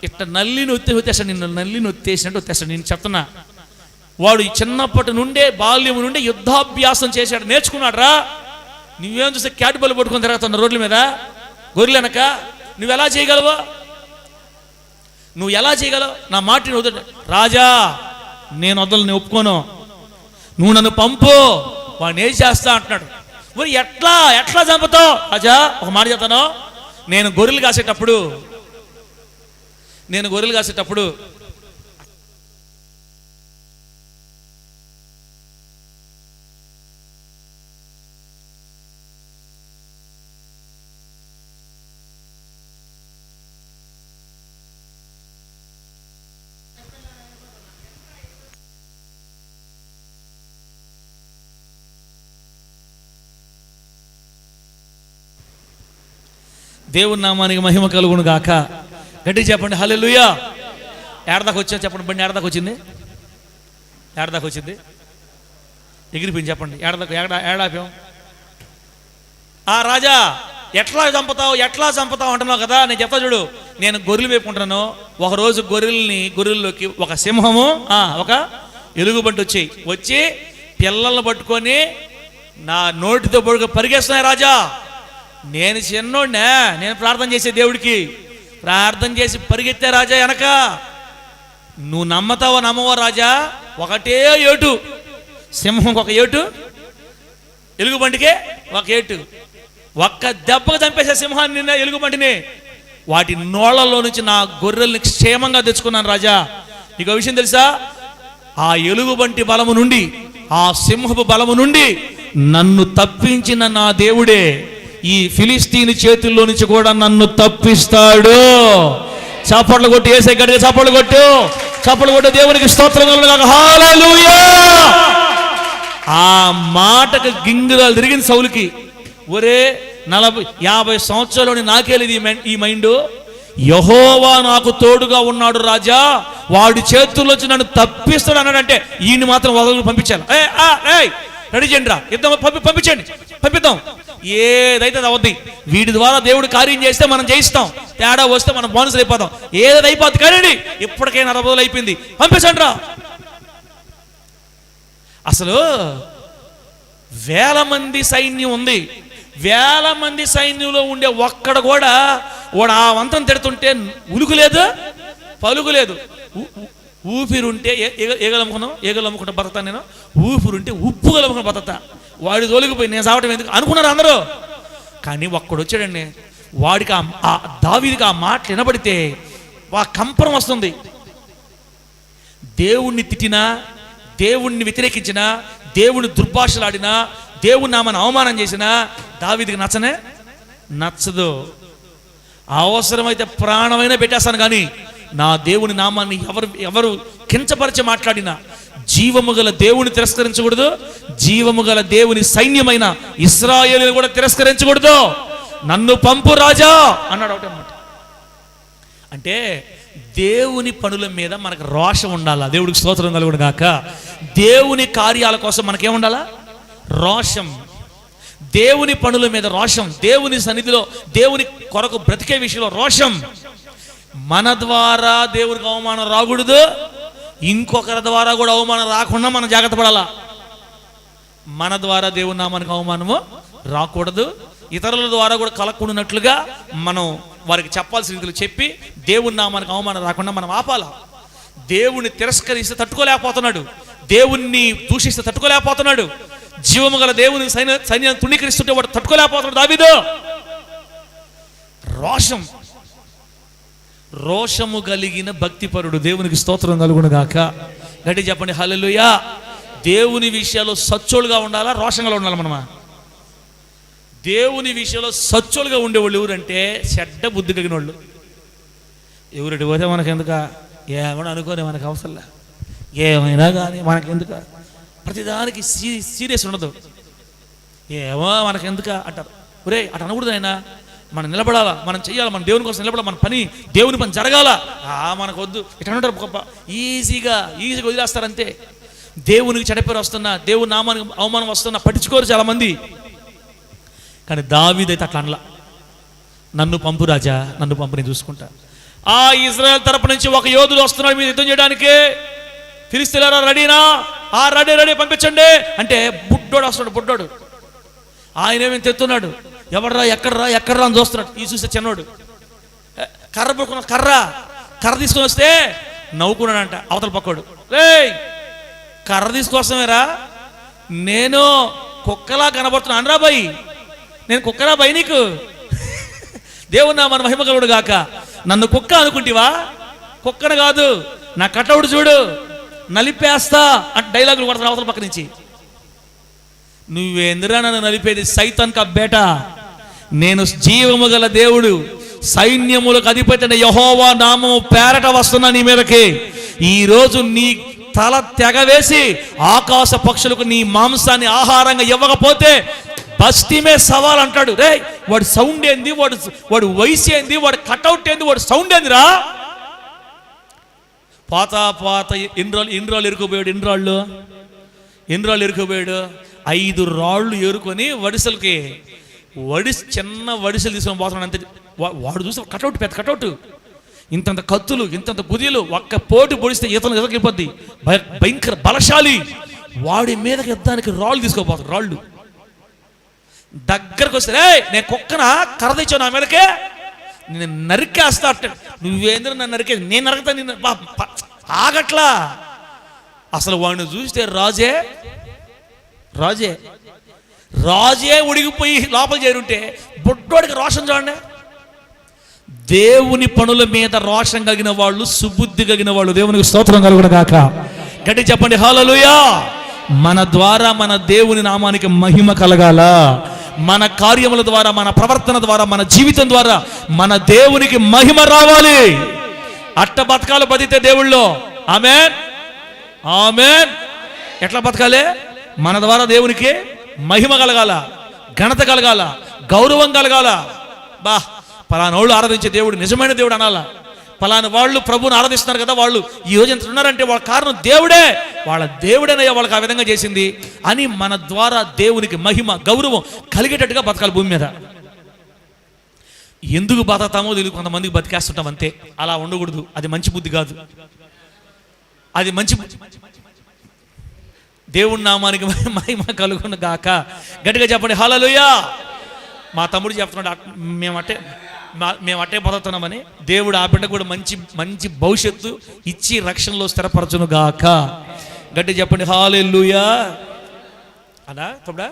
A: ఇట్లా నల్లిని వచ్చేస్తాడు, నిన్ను నల్లిని వచ్చేసినట్టు వచ్చేస్తాడు. నేను చెప్తున్నా, వాడు చిన్నప్పటి నుండే బాల్యం నుండే యుద్ధాభ్యాసం చేశాడు, నేర్చుకున్నాడు రా. నువ్వేం చూస్తే క్యాటుబల్ పట్టుకొని తిరుగుతున్న రోడ్ల మీద గొర్రెలనక నువ్వు ఎలా చేయగలవు? నా మాటని వద్దు. రాజా నేను వదలని ఒప్పుకోను, నువ్వు నన్ను పంపు, వాడిని ఏం చేస్తా అంటున్నాడు. మరి ఎట్లా చంపుతావు రాజా? ఒక మాట చెప్తాను. నేను గొర్రెలు కాసేటప్పుడు దేవుని నామానికి మహిమ కలుగును గాక. గట్టిగా చెప్పండి హల్లెలూయా. ఏడదాకా వచ్చా చెప్పండి. బండి ఏడదాకా వచ్చింది? ఎగిరిపోయింది చెప్పండి. ఏడాపాం. రాజా ఎట్లా చంపుతావు అంటున్నావు కదా. నేను చెప్తా చూడు. నేను గొర్రెలు మేపుకుంటున్నాను. ఒకరోజు గొర్రెల్లోకి ఒక సింహము ఒక ఎలుగుబంటి వచ్చి పిల్లల్ని పట్టుకొని నా నోటితో పరిగెస్తున్నాయి రాజా. నేను చిన్నోడినే, నేను ప్రార్థన చేసే దేవుడికి ప్రార్థన చేసి పరిగెత్తే రాజా వెనక. నువ్వు నమ్మవో రాజా? ఒకటే ఏటు, సింహం ఒక ఏటు, ఎలుగుబంటికే ఒక ఏటు. ఒక్క దెబ్బకు చంపేసే సింహాన్ని నిన్న ఎలుగుబంటిని. వాటి నోళ్లలో నుంచి నా గొర్రెల్ని క్షేమంగా తెచ్చుకున్నాను రాజా. నీకు విషయం తెలుసా? ఆ ఎలుగుబంటి బలము నుండి, ఆ సింహపు బలము నుండి నన్ను తప్పించిన నా దేవుడే ఈ ఫిలిస్తీని చేతుల్లో నుంచి కూడా నన్ను తప్పిస్తాడు. చప్పట్లు కొట్టి ఏసై గట్టిగా చప్పట్లు కొట్టు దేవునికి స్తోత్రం కలుగును. హల్లెలూయా. ఆ మాటకు గింగిరాలు తిరిగింది సౌలుకి. ఒరే 40-50 సంవత్సరాలు నాకే లేదు ఈ మైండ్. యెహోవా నాకు తోడుగా ఉన్నాడు రాజా, వాడి చేతుల్లో వచ్చి నన్ను తప్పిస్తాడు అన్నాడంటే ఈయన్ని మాత్రం వదలు పంపించాను. రెడీ చేయండి రా, యుద్ధం పంపింద్దాం. ఏదైతే అవద్ది. వీడి ద్వారా దేవుడు కార్యం చేస్తే మనం జయిస్తాం. తేడా వస్తే మనం బోనస్ అయిపోతాం. ఏదైతే అయిపోద్ది కానీ ఇప్పటికైనా 60 రోజులు అయిపోయింది, పంపించండి రా. అసలు వేల మంది సైన్యం ఉంది, వేల మంది సైన్యంలో ఉండే ఒక్కడ కూడా వాడు ఆ వంతం తిడుతుంటే ఉలుకు లేదు, పలుకు లేదు. ఊపిరుంటే ఏగలు అమ్ముకుంటా బతతా, నేను ఊపిరుంటే ఉప్పు అమ్ముకుంటా బతతా. వాడి తోలికిపోయి నేను సావటం ఎందుకు అనుకున్నారు అందరూ. కానీ ఒక్కడు వచ్చాడండి, వాడికి ఆ దావీదుకి ఆ మాటలు వినబడితే కంపరం వస్తుంది. దేవుణ్ణి తిట్టినా, దేవుణ్ణి వ్యతిరేకించినా, దేవుని దుర్భాషలాడినా, దేవుని నామని అవమానం చేసినా దావీదుకి నచ్చదు. అవసరమైతే ప్రాణమైనా పెట్టేస్తాను కానీ నా దేవుని నామాన్ని ఎవరు కించపరిచి మాట్లాడినా, జీవము గల దేవుని తిరస్కరించకూడదు, జీవము గల దేవుని సైన్యమైన ఇశ్రాయేలుని కూడా తిరస్కరించకూడదు. నన్ను పంపు రాజా అన్నాడు ఒకటి అన్నమాట. అంటే దేవుని పనుల మీద మనకు రోషం ఉండాలా. దేవుడికి స్తోత్రం కలుగును గాక. దేవుని కార్యాల కోసం మనకేముండాలా? రోషం. దేవుని పనుల మీద రోషం, దేవుని సన్నిధిలో దేవుని కొరకు బ్రతికే విషయంలో రోషం. మన ద్వారా దేవునికి అవమానం రాకూడదు, ఇంకొకరి ద్వారా కూడా అవమానం రాకుండా మనం జాగ్రత్త పడాలా. మన ద్వారా దేవుని నామానికి అవమానము రాకూడదు, ఇతరుల ద్వారా కూడా కలగకుండానట్లుగా మనం వారికి చెప్పాల్సిన రీతిలో చెప్పి దేవుని నామానికి అవమానం రాకుండా మనం ఆపాలా. దేవుణ్ణి తిరస్కరిస్తే తట్టుకోలేకపోతున్నాడు, దేవుణ్ణి దూషిస్తే తట్టుకోలేకపోతున్నాడు, జీవము గల దేవుని సైన్యాన్ని తుణీకరిస్తుంటే వాడు తట్టుకోలేకపోతున్నాడు దావీదు. రోషము కలిగిన భక్తిపరుడు. దేవునికి స్తోత్రం కలుగును గాక. గట్టి చెప్పండి హల్లెలూయా. దేవుని విషయాల్లో సచ్చోలుగా ఉండాలా, రోషంగా ఉండాలి మనమా? దేవుని విషయంలో సచ్చోలుగా ఉండేవాళ్ళు ఎవరంటే చెడ్డ బుద్ధి కలిగిన వాళ్ళు. ఎవరిటి పోతే మనకెందుక, ఏమని అనుకోని మనకు అవసరంలే, ఏమైనా కానీ మనకెందుక, ప్రతిదానికి సీరియస్ ఉండదు, ఏమో మనకెందుక అంటారు. ఒరే అటు అనకూడదు, అయినా మనం నిలబడాలా, మనం చెయ్యాలి, మన దేవుని కోసం నిలబడాలి, మన పని దేవుని పని జరగాల, మనకు వద్దు ఇట్లా అంటారు. ఈజీగా వదిలేస్తారంతే. దేవునికి చెడపేరు వస్తున్నా, దేవుని నామానికి అవమానం వస్తున్నా పట్టించుకోరు చాలామంది. కానీ దావీదైతే అట్లా అనలా. నన్ను పంపు రాజా, నన్ను పంపు, నేను చూసుకుంటా. ఆ ఇజ్రాయెల్ తరపు నుంచి ఒక యోధుడు వస్తున్నాడు మీరు యుద్ధం చేయడానికి, ఫిలిష్తీయులారా రెడీనా? రెడీ పంపించండి అంటే బుడ్డోడు వస్తున్నాడు. బుడ్డోడు ఆయన ఏమేమి తెస్తున్నాడు, ఎవడరా ఎక్కడరా అని చూస్తున్నాడు. ఈ చూసే చిన్నోడు కర్ర తీసుకొని వస్తే నవ్వుకున్నాడంట అవతల పక్కోడు. రే కర్ర తీసుకొస్తామేరా, నేను కుక్కలా కనబడుతున్నా అనరా బాయ్, నేను కుక్కరా బాయ్ నీకు? దేవున్నా మన మహిమ కలుగుడు గాక. నన్ను కుక్క అనుకుంటివా? కుక్కను కాదు, నా కటౌడు చూడు, నలిపేస్తా అంటే డైలాగులు కొడతాను అవతల పక్క నుంచి. నువ్వేందిరా నన్ను నలిపేది, సైతాన్ కా బేటా, నేను జీవము గల దేవుడు, సైన్యములకు అధిపతి యెహోవా నామము పేరట వస్తున్నా నీ మీదకి. ఈరోజు నీ తల తెగవేసి ఆకాశ పక్షులకు నీ మాంసాన్ని ఆహారంగా ఇవ్వకపోతే బస్తీమే సవాల్ అంటాడు. రే వాడు సౌండ్ ఏంది, వాడు వయసు ఏంది, వాడు కటౌట్ ఏంది, వాడు సౌండ్ ఏందిరా? పాత ఎన్ని రాళ్ళు ఎరుకుపోయాడు, ఎన్ని రాళ్ళు ఎరుకుపోయాడు? 5 రాళ్ళు ఏరుకొని వడిసెలకి చిన్న వడిసెలు తీసుకొని పోతున్నాడు అంతే. వాడు చూసి కటౌట్, పెద్ద కటౌట్, ఇంతంత కత్తులు, ఇంతంత బుదిలు, ఒక్క పోటు పొడిస్తే ఈతను ఎదగిపోద్ది, భయంకర బలశాలి. వాడి మీదకి యుద్ధానికి రాళ్ళు తీసుకోపోతాడు. రాళ్ళు దగ్గరకు వస్తే నేను కుక్కన కర్ర తెచ్చావు నా మీదకే, నేను నరికేస్తా అంటాడు. నువ్వేంద్ర నన్ను నరికేది, నేను నరకతా నిన్ను, ఆగట్లా. అసలు వాడిని చూస్తే రాజే ఉడిగిపోయి లోపల చేరుంటే బుడ్డోడికి రోషం చూడండి. దేవుని పనుల మీద రోషం కలిగిన వాళ్ళు, సుబుద్ధి కలిగిన వాళ్ళు, దేవునికి స్తోత్రం కలుగును గాక. గట్టి చెప్పండి హల్లెలూయా. మన ద్వారా మన దేవుని నామానికి మహిమ కలగాల. మన కార్యముల ద్వారా, మన ప్రవర్తన ద్వారా, మన జీవితం ద్వారా మన దేవునికి మహిమ రావాలి. అట్ట బతకాలు బతితే దేవుళ్ళో. ఆమేన్, ఆమేన్. ఎట్లా బతకాలి? మన ద్వారా దేవునికి మహిమ కలగాల, ఘనత కలగాల, గౌరవం కలగాల. పలానా వాళ్ళు ఆరాధించే దేవుడు నిజమైన దేవుడు అనాలా. పలానా వాళ్ళు ప్రభువుని ఆరాధిస్తున్నారు కదా, వాళ్ళు ఈ రోజు ఎంత ఉన్నారంటే వాళ్ళ కారణం దేవుడే, వాళ్ళ దేవుడేనయ్యా వాళ్ళకి ఆ విధంగా చేసింది అని మన ద్వారా దేవునికి మహిమ, గౌరవం కలిగేటట్టుగా బతకాలి భూమి మీద. ఎందుకు బతుకుతామో తెలియదు, కొంతమందికి బతికేస్తుంటాం అంతే. అలా ఉండకూడదు, అది మంచి బుద్ధి కాదు. అది మంచి దేవుడి నామానికి మహిమ కలుగును గాక. గట్టిగా చెప్పండి హల్లెలూయా. మా తమ్ముడు చెప్తున్నాడు, మేము అట్టే బతుకుతున్నామని. దేవుడు ఆ బిడ్డ కూడా మంచి మంచి భవిష్యత్తు ఇచ్చి రక్షణలో స్థిరపరచును గాక. గట్టిగా చెప్పండి హల్లెలూయా. అలా తమ్ముడా,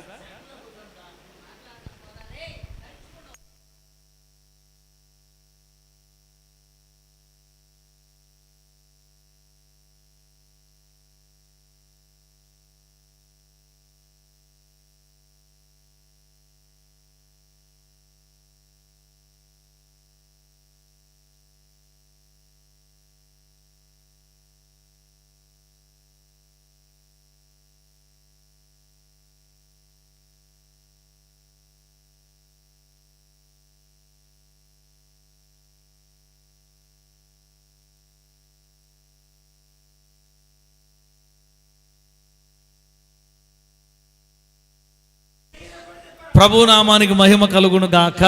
A: ప్రభు నామానికి మహిమ కలుగును గాక.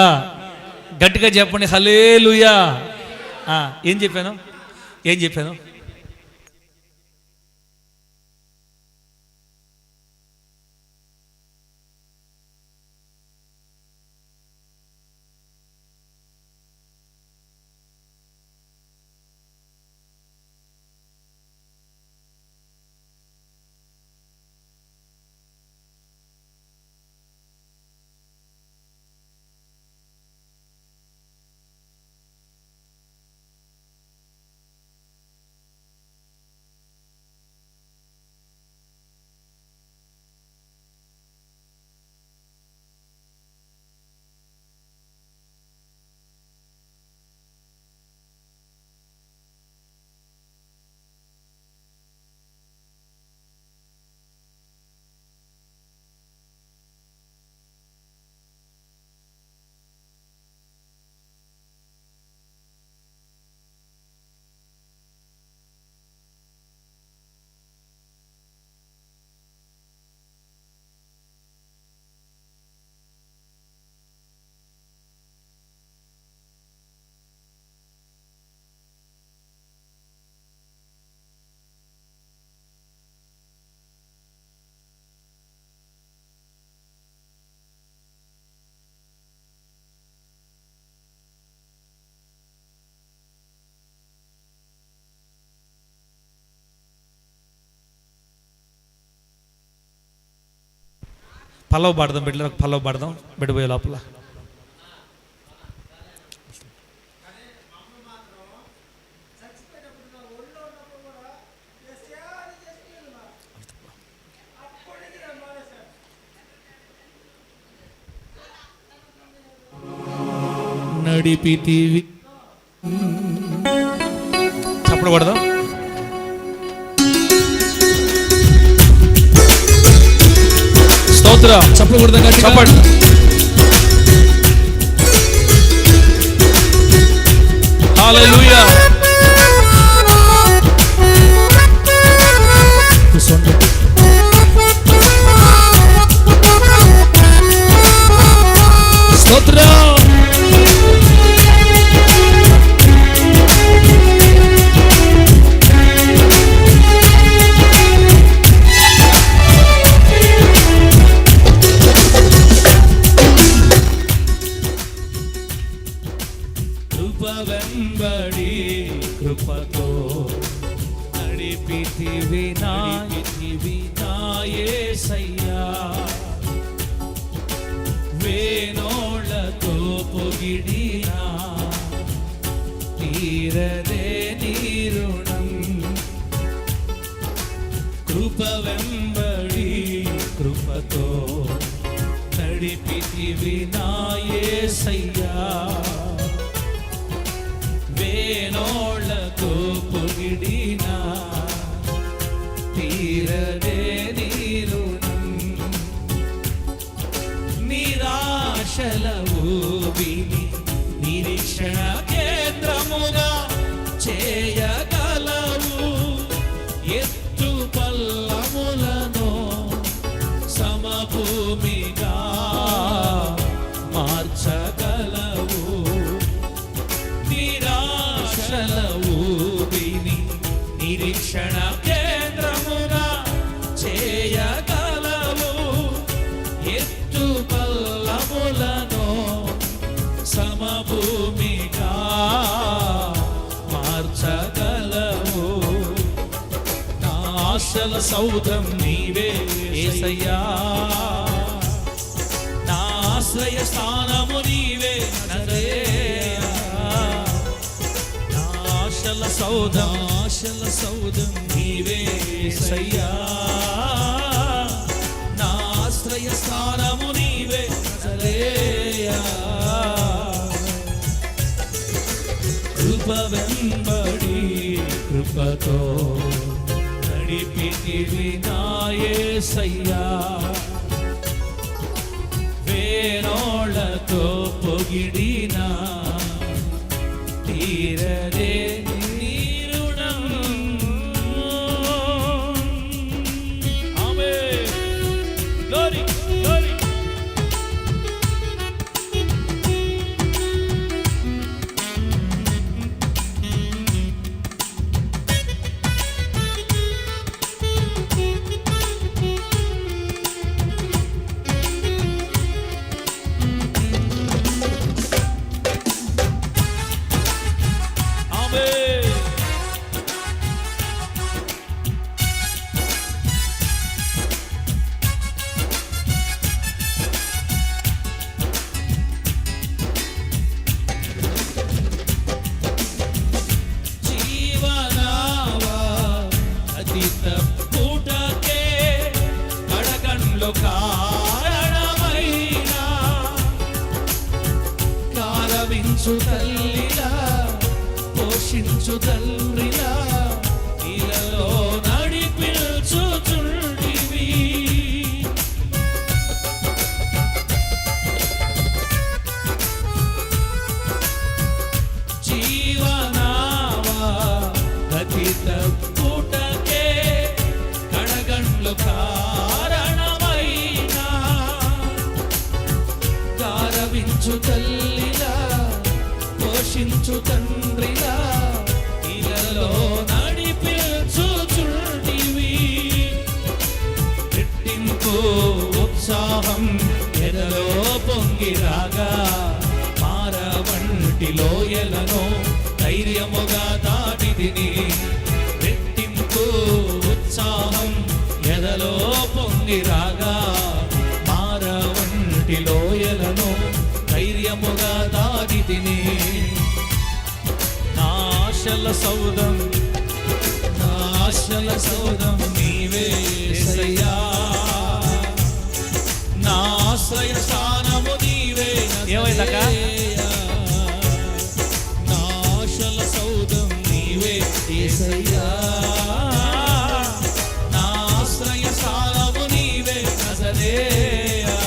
A: గట్టిగా చెప్పండి హల్లెలూయా. ఏం చెప్పాను? పల్లవ పాడదాం, బిడ్డలకు పల్లవ పాడదాం. బిడ్డపోయే లోపల నడిపితివి. చప్పుడు పడదాం. చెప్పకూడదు, చెప్పండి. హల్లెలూయా. స్తోత్రం. వెంబడి కృపతో నడిపితివి నా యేసయ్యా. వేనోళ్ళతో పొగిడినా తీరదే నీ రుణం. కృప వెంబడి కృపతో నడిపితివి నా యేసయ్యా. వేనోళ్ళతో పొగిడినా తీరదే నీ రుణం. నిరాశల ఊబిని నిరీక్షణ కేంద్రముగా చేయగలవు. ఎత్తు పల్లములను సమభూమిగా మార్చగలవు. శిక్షణ కేంద్రముగా చేయగలవు, ఎత్తు పల్లములను సమభూమిగా మార్చగలవు. నా ఆశల సౌధం నీవే యేసయ్యా, నా ఆశ్రయ స్థానము నీవే నజరేయా. నా ఆశల సౌధం నీవే యేసయ్యా, నా ఆశ్రయ స్థానము నీవే నజరేయా. కృప వెంబడి కృపతో నడిపితివి నా యేసయ్యా, వేనోళ్ళతో పొగిడినా తీరదే నీ రుణం. ఆమేన్. Glory glory. కారణమైనా కాలవించు తల్లిలా పోషించు తండ్రిలా ఇలలో నడిపించుచుండివి. జీవనావా గతి తప్పుటకే కడగండ్లు కారణమైనా గారవించు తల్లిలా పోషించు తండ్రిలా ఇలలో నడిపించుచుండివి. రెట్టింపు ఉత్సాహం ఎదలో పొంగిరాగా మారవంటి లోయలను ధైర్యముగా దాటిదిని. రెట్టింపు ఉత్సాహం ఎదలో పొంగిరాగా మారవంటి లోయలను ధైర్యముగా దాటిదిని. నా ఆశల సౌధం నీవే యేసయ్యా, నా ఆశ్రయ స్థానము నీవే నజరేయా. నా ఆశల సౌధం నీవే యేసయ్యా, నా ఆశ్రయ స్థానము నీవే నజరేయా.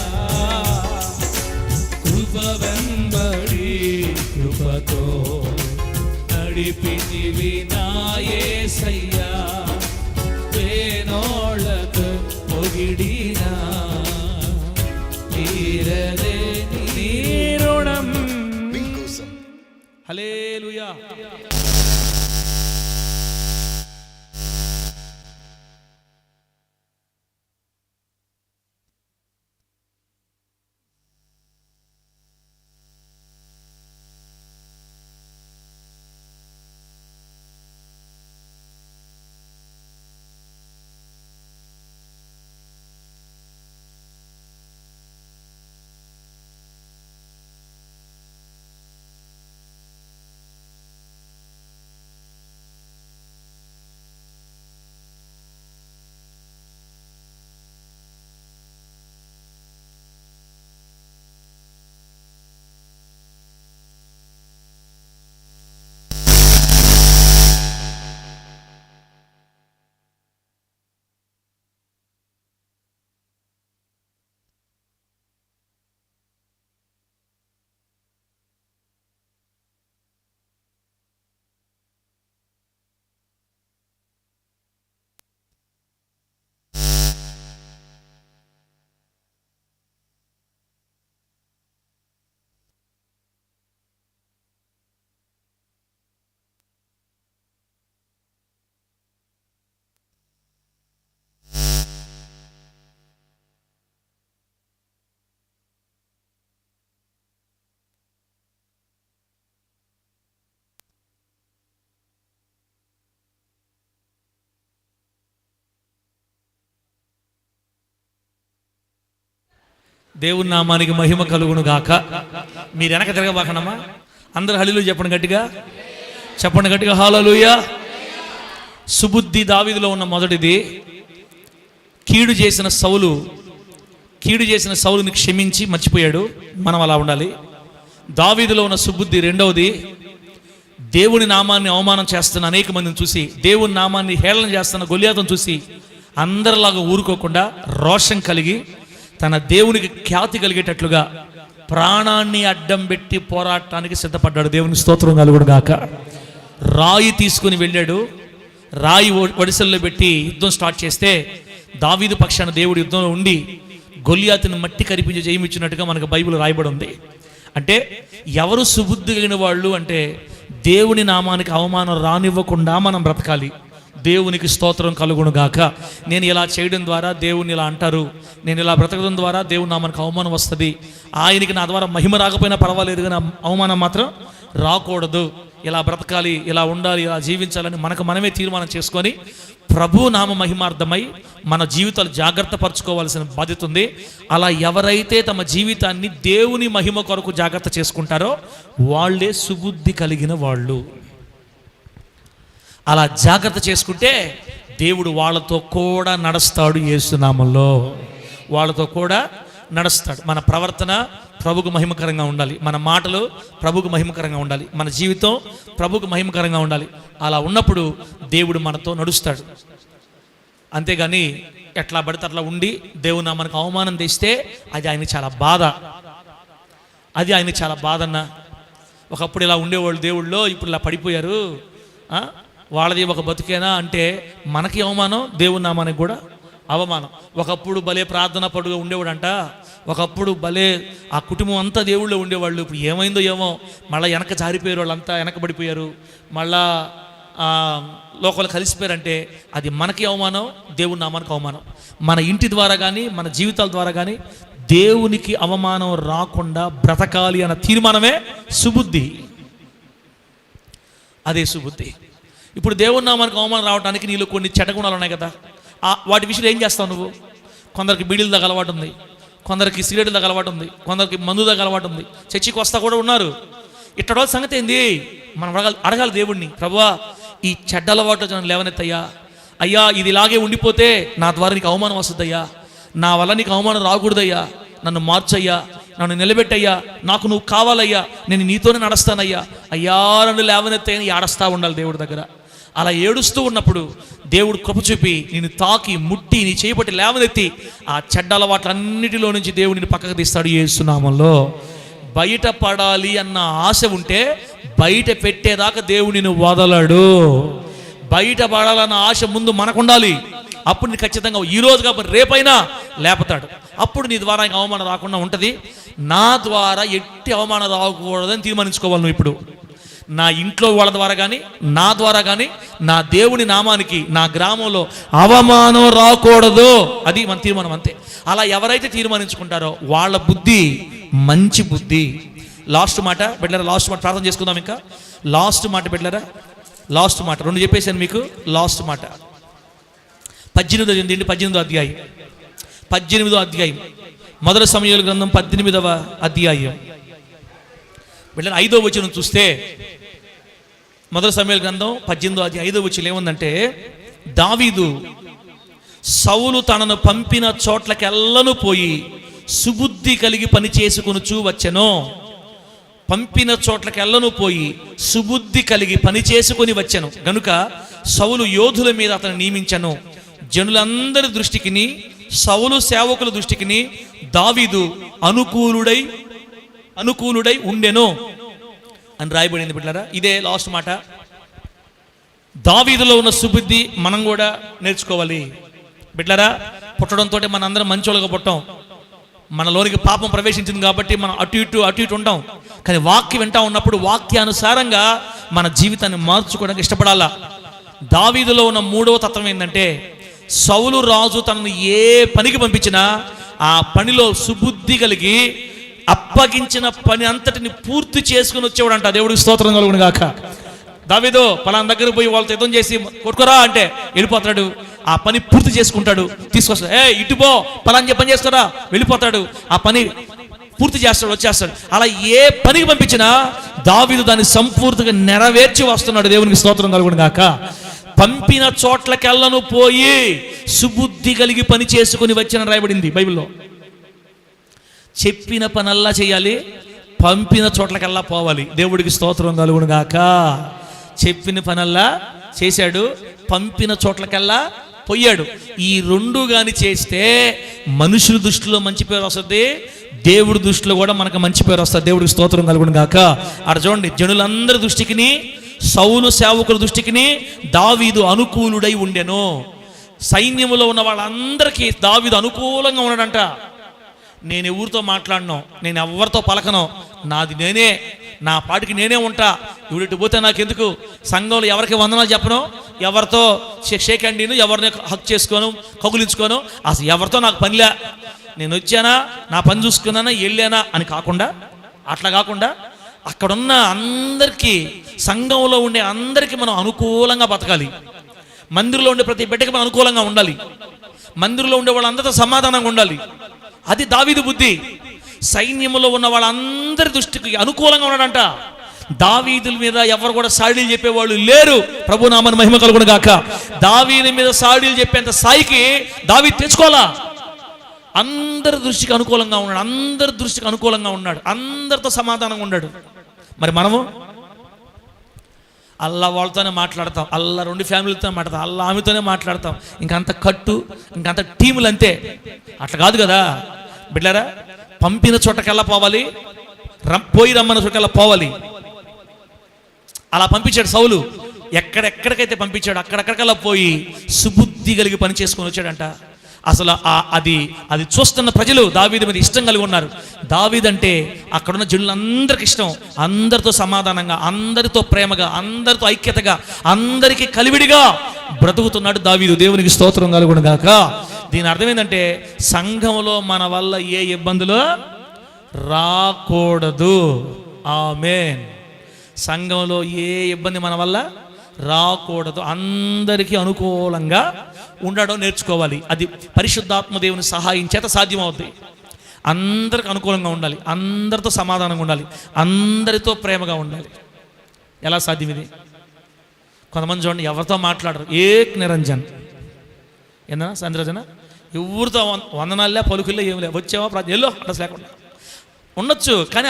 A: కృప వెంబడి కృపతో నడిపితివి నా యేసయ్యా, వేనోళ్ళతో పొగిడినా తీరదే నీ రుణం. హల్లెలూయా. దేవుని నామానికి మహిమ కలుగును గాక. మీరు వెనక తిరగబాకనమ్మా. అందరు హల్లెలూయా చెప్పండి గట్టిగా, చెప్పండి గట్టిగా హల్లెలూయా. సుబుద్ధి దావీదులో ఉన్న మొదటిది. కీడు చేసిన సౌలుని క్షమించి మర్చిపోయాడు. మనం అలా ఉండాలి. దావీదులో ఉన్న సుబుద్ధి రెండవది. దేవుని నామాన్ని అవమానం చేస్తున్న అనేక మందిని చూసి, దేవుని నామాన్ని హేళన చేస్తున్న గొల్లియాతును చూసి అందరిలాగా ఊరుకోకుండా రోషం కలిగి తన దేవునికి ఖ్యాతి కలిగేటట్లుగా ప్రాణాన్ని అడ్డం పెట్టి పోరాటానికి సిద్ధపడ్డాడు. దేవుని స్తోత్రం కలుగును గాక. రాయి తీసుకుని వెళ్ళాడు. రాయి వడిసెల్లో పెట్టి యుద్ధం స్టార్ట్ చేస్తే దావీదు పక్షాన దేవుడు యుద్ధంలో ఉండి గొల్లియాతుని మట్టి కరిపించి జయమిచ్చినట్టుగా మనకు బైబిల్ రాయబడి ఉంది. అంటే ఎవరు సుబుద్ధి కలిగిన వాళ్ళు అంటే దేవుని నామానికి అవమానం రానివ్వకుండా మనం బ్రతకాలి. దేవునికి స్తోత్రం కలుగును గాక. నేను ఇలా చేయడం ద్వారా దేవుని ఇలా అంటారు, నేను ఇలా బ్రతకడం ద్వారా దేవుని నామానికి అవమానం వస్తుంది, ఆయనకి నా ద్వారా మహిమ రాకపోయినా పర్వాలేదు కానీ అవమానం మాత్రం రాకూడదు, ఇలా బ్రతకాలి, ఇలా ఉండాలి, ఇలా జీవించాలని మనకు మనమే తీర్మానం చేసుకొని ప్రభు నామ మహిమార్థమై మన జీవితాలు జాగ్రత్త పరచుకోవాల్సిన బాధ్యత ఉంది. అలా ఎవరైతే తమ జీవితాన్ని దేవుని మహిమ కొరకు జాగ్రత్త చేసుకుంటారో వాళ్ళే సుబుద్ధి కలిగిన వాళ్ళు. అలా జాగ్రత్త చేసుకుంటే దేవుడు వాళ్ళతో కూడా నడుస్తాడు. యేసునామంలో వాళ్ళతో కూడా నడుస్తాడు. మన ప్రవర్తన ప్రభుకు మహిమకరంగా ఉండాలి, మన మాటలు ప్రభుకు మహిమకరంగా ఉండాలి, మన జీవితం ప్రభుకు మహిమకరంగా ఉండాలి. అలా ఉన్నప్పుడు దేవుడు మనతో నడుస్తాడు. అంతేగాని ఎట్లా పడితే అట్లా ఉండి దేవుడు మనకు అవమానం తెస్తే అది ఆయనకి చాలా బాధ. అది ఆయనకి చాలా బాధ అన్న. ఒకప్పుడు ఇలా ఉండేవాళ్ళు దేవుళ్ళో, ఇప్పుడు ఇలా పడిపోయారు, వాళ్ళది ఒక బతుకేనా అంటే మనకి అవమానం, దేవుని నామానికి కూడా అవమానం. ఒకప్పుడు భలే ప్రార్థన పడుగా ఉండేవాడంట, ఒకప్పుడు భలే ఆ కుటుంబం అంతా దేవుళ్ళో ఉండేవాళ్ళు. ఇప్పుడు ఏమైందో ఏమో, మళ్ళీ వెనక జారిపోయారు, వాళ్ళంతా వెనకబడిపోయారు, మళ్ళా లోకలు కలిసిపోయారంటే అది మనకి అవమానం, దేవుని నామానికి అవమానం. మన ఇంటి ద్వారా కానీ మన జీవితాల ద్వారా కానీ దేవునికి అవమానం రాకుండా బ్రతకాలి అన్న తీర్మానమే సుబుద్ధి. అదే సుబుద్ధి. ఇప్పుడు దేవుని నామానికి అవమానం రావడానికి నీళ్ళు కొన్ని చెడ్డగుణాలు ఉన్నాయి కదా, వాటి విషయంలో ఏం చేస్తావు నువ్వు? కొందరికి బీడీల దగ్గర అలవాటు ఉంది, కొందరికి సిగరెట్ల దగ్గర అలవాటు ఉంది, కొందరికి మందు దగ్గర అలవాటు ఉంది, చర్చికి వస్తా కూడా ఉన్నారు. ఇట్టడో సంగతి ఏంది? మనం అడగాలి దేవుడిని, ప్రభువా ఈ చెడ్డ అలవాట్లు జనం లేవనెత్తయ్యా, అయ్యా ఇది ఇలాగే ఉండిపోతే నా ద్వారా నీకు అవమానం వస్తుందయ్యా, నా వల్ల నీకు అవమానం రాకూడదయ్యా, నన్ను మార్చయ్యా, నన్ను నిలబెట్టయ్యా, నాకు నువ్వు కావాలయ్యా, నేను నీతోనే నడుస్తానయ్యా, అయ్యా నన్ను లేవనెత్తయ్యని ఏడుస్తూ ఉండాలి దేవుడి దగ్గర. అలా ఏడుస్తూ ఉన్నప్పుడు దేవుడు కృప చూపి నిన్ను తాకి ముట్టి నీ చేయబట్టి లేవనెత్తి ఆ చెడ్డ అలవాట్లన్నిటిలో నుంచి దేవుడిని పక్కకు తీస్తాడు యేసునామంలో. బయట పడాలి అన్న ఆశ ఉంటే బయట పెట్టేదాకా దేవుడిని వదలడు. బయట పడాలన్న ఆశ ముందు మనకు ఉండాలి. అప్పుడు నీ ఖచ్చితంగా ఈరోజు కాబట్టి రేపైనా లేపుతాడు. అప్పుడు నీ ద్వారా ఇంకా అవమానం రాకుండా ఉంటుంది. నా ద్వారా ఎట్టి అవమానం రాకూడదని తీర్మానించుకోవాలి నువ్వు. ఇప్పుడు నా ఇంట్లో వాళ్ళ ద్వారా కానీ నా ద్వారా కానీ నా దేవుని నామానికి నా గ్రామంలో అవమానం రాకూడదు, అది మన తీర్మానం, అంతే. అలా ఎవరైతే తీర్మానించుకుంటారో వాళ్ళ బుద్ధి మంచి బుద్ధి. లాస్ట్ మాట బిడ్డలారా, లాస్ట్ మాట ప్రార్థన చేసుకుందాం. ఇంకా లాస్ట్ మాట బిడ్డలారా, లాస్ట్ మాట 2 చెప్పేశాను మీకు. లాస్ట్ మాట 18వ అధ్యాయం మొదటి సమూయేలు గ్రంథం 18వ అధ్యాయం బిడ్డలారా 5వ వచనం చూస్తే, మొదటి సమూయేలు గ్రంథం 18వ అధ్యాయం 5వ వచనం ఏముందంటే, దావీదు సౌలు తనను పంపిన చోట్లకెల్లను పోయి సుబుద్ధి కలిగి పని చేసుకొనుచూ వచ్చెను. పంపిన చోట్లకెల్లను పోయి సుబుద్ధి కలిగి పని చేసుకొని వచ్చెను గనుక సౌలు యోధుల మీద అతను నియమించెను. జనులందరి దృష్టికిని సౌలు సేవకుల దృష్టికిని దావీదు అనుకూలుడై ఉండెను అని రాయబడింది బిడ్డలారా. ఇదే లాస్ట్ మాట. దావీదులో ఉన్న సుబుద్ధి మనం కూడా నేర్చుకోవాలి బిడ్డలారా. పుట్టడంతో మన అందరం మంచోళ్ళగా పుట్టాం. మనలోనికి పాపం ప్రవేశించింది కాబట్టి మనం అటు ఇటు ఉంటాం. కానీ వాక్యం వింటా ఉన్నప్పుడు వాక్యానుసారంగా మన జీవితాన్ని మార్చుకోవడానికి ఇష్టపడాలా. దావీదులో ఉన్న 3వ తత్వం ఏంటంటే, సౌలు రాజు తనను ఏ పనికి పంపించినా ఆ పనిలో సుబుద్ధి కలిగి అప్పగించిన పని అంతటిని పూర్తి చేసుకుని వచ్చేవాడంట. దేవుడికి స్తోత్రం కలుగును గాక. దావీదు పలానా దగ్గర పోయి వాళ్ళతో యుద్ధం చేసి కొట్టుకోరా అంటే వెళ్ళిపోతాడు. ఆ పని పూర్తి చేసుకుంటాడు, తీసుకొస్తాడు. ఇటు పో పలాని పని చేస్తాడా, వెళ్ళిపోతాడు, ఆ పని పూర్తి చేస్తాడు, వచ్చేస్తాడు. అలా ఏ పనికి పంపించినా దావీదు దాన్ని సంపూర్తిగా నెరవేర్చి వస్తున్నాడు. దేవునికి స్తోత్రం కలుగును గాక. పంపిన చోట్లకెళ్ళను పోయి సుబుద్ధి కలిగి పని చేసుకుని వచ్చిన రాయబడింది బైబిల్లో. చెప్పిన పనల్లా చేయాలి, పంపిన చోట్లకల్లా పోవాలి. దేవుడికి స్తోత్రం కలుగును గాక. చెప్పిన పనల్లా చేశాడు, పంపిన చోట్లకల్లా పోయాడు. ఈ రెండు గాని చేస్తే మనుషుల దృష్టిలో మంచి పేరు వస్తుంది, దేవుడి దృష్టిలో కూడా మనకు మంచి పేరు వస్తుంది. దేవుడికి స్తోత్రం కలుగును గాక. అక్కడ చూడండి, జనులందరి దృష్టికి, సౌలు సేవకుల దృష్టికి దావీదు అనుకూలుడై ఉండెను. సైన్యములో ఉన్న వాళ్ళందరికీ దావీదు అనుకూలంగా ఉన్నాడంట. నేను ఎవరితో మాట్లాడను, నేను ఎవరితో పలకను, నాది నేనే, నా పాటికి నేనే ఉంటా, ఇవిడికి పోతే నాకెందుకు, సంఘంలో ఎవరికి వందనాలు చెప్పను, ఎవరితో షేక్ హ్యాండీను, ఎవరిని హక్ చేసుకోను, కగులించుకోను, అసలు ఎవరితో నాకు పనిలే, నేను వచ్చానా నా పని చూసుకున్నానా వెళ్ళానా అని కాకుండా, అట్లా కాకుండా అక్కడున్న అందరికీ, సంఘంలో ఉండే అందరికీ మనం అనుకూలంగా బతకాలి. మందిరంలో ఉండే ప్రతి బిడ్డకి మనం అనుకూలంగా ఉండాలి. మందిరంలో ఉండే వాళ్ళందరితో సమాధానంగా ఉండాలి. అది దావీదు బుద్ధి. సైన్యములో ఉన్న వాళ్ళందరి దృష్టికి అనుకూలంగా ఉన్నాడంట. దావీదుల మీద ఎవరు కూడా సాడీలు చెప్పేవాళ్ళు లేరు. ప్రభు నామని మహిమ కలుగును గాక. దావీదు మీద సాడీలు చెప్పేంత స్థాయికి దావీదు తెచ్చుకోవాలా. అందరి దృష్టికి అనుకూలంగా ఉన్నాడు, అందరి దృష్టికి అనుకూలంగా ఉన్నాడు, అందరితో సమాధానంగా ఉన్నాడు. మరి మనము అల్లా వాళ్ళతోనే మాట్లాడతాం, అల్లా రెండు ఫ్యామిలీతో మాట్లాడతాం, అల్లా ఆమెతోనే మాట్లాడతాం, ఇంకంత కట్టు, ఇంకంత టీములు అంతే. అట్లా కాదు కదా బిడ్డారా. పంపిన చోటకెల్లా పోవాలి, పోయి రమ్మన్న చోటకెల్లా పోవాలి. అలా పంపించాడు సౌలు. ఎక్కడెక్కడికైతే పంపించాడు అక్కడెక్కడికల్లా పోయి సుబుద్ధి కలిగి పని చేసుకొని వచ్చాడంట. అసలు అది చూస్తున్న ప్రజలు దావీదు మీద ఇష్టం కలిగి ఉన్నారు. దావీదు అంటే అక్కడున్న జనులందరికి ఇష్టం, అందరితో సమాధానంగా, అందరితో ప్రేమగా, అందరితో ఐక్యతగా, అందరికీ కలివిడిగా బ్రతుకుతున్నాడు దావీదు. దేవునికి స్తోత్రం కలుగును గాక. దీని అర్థం ఏంటంటే సంఘంలో మన వల్ల ఏ ఇబ్బందులు రాకూడదు. ఆమేన్. సంఘంలో ఏ ఇబ్బంది మన వల్ల రాకూడదు, అందరికీ అనుకూలంగా ఉండడం నేర్చుకోవాలి. అది పరిశుద్ధాత్మ దేవుని సహాయం చేత సాధ్యమవుతుంది. అందరికి అనుకూలంగా ఉండాలి, అందరితో సమాధానంగా ఉండాలి, అందరితో ప్రేమగా ఉండాలి. ఎలా సాధ్యం ఇది? కొంతమంది చూడండి, ఎవరితో మాట్లాడరు, ఏక్ నిరంజన్, ఏందా సంద్రజన, ఎవరితో వందనాలే పలుకుల్లో ఏమి లే, వచ్చావా ఎల్లో అడ్రస్ లేకుండా ఉండొచ్చు, కానీ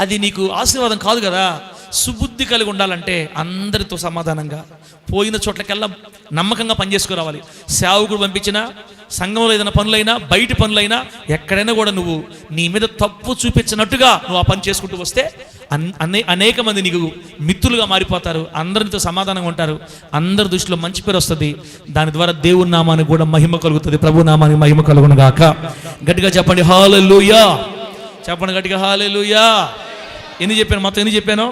A: అది నీకు ఆశీర్వాదం కాదు కదా. సుబుద్ధి కలిగి ఉండాలంటే అందరితో సమాధానంగా, పోయిన చోట్లకెల్లా నమ్మకంగా పనిచేసుకురావాలి. సేవకుడు పంపించినా, సంఘంలో ఏదైనా పనులైనా, బయట పనులైనా, ఎక్కడైనా కూడా నువ్వు నీ మీద తప్పు చూపించినట్టుగా నువ్వు ఆ పని చేసుకుంటూ వస్తే అనేక మంది నీకు మిత్రులుగా మారిపోతారు, అందరితో సమాధానంగా ఉంటారు, అందరి దృష్టిలో మంచి పేరు వస్తుంది. దాని ద్వారా దేవుని నామానికి కూడా మహిమ కలుగుతుంది. ప్రభు నామానికి మహిమ కలుగును గాక. గట్టిగా చెప్పండి హల్లెలూయా. చెప్పండి గట్టిగా హల్లెలూయా. ఎన్ని చెప్పాను? మొత్తం ఎన్ని చెప్పాను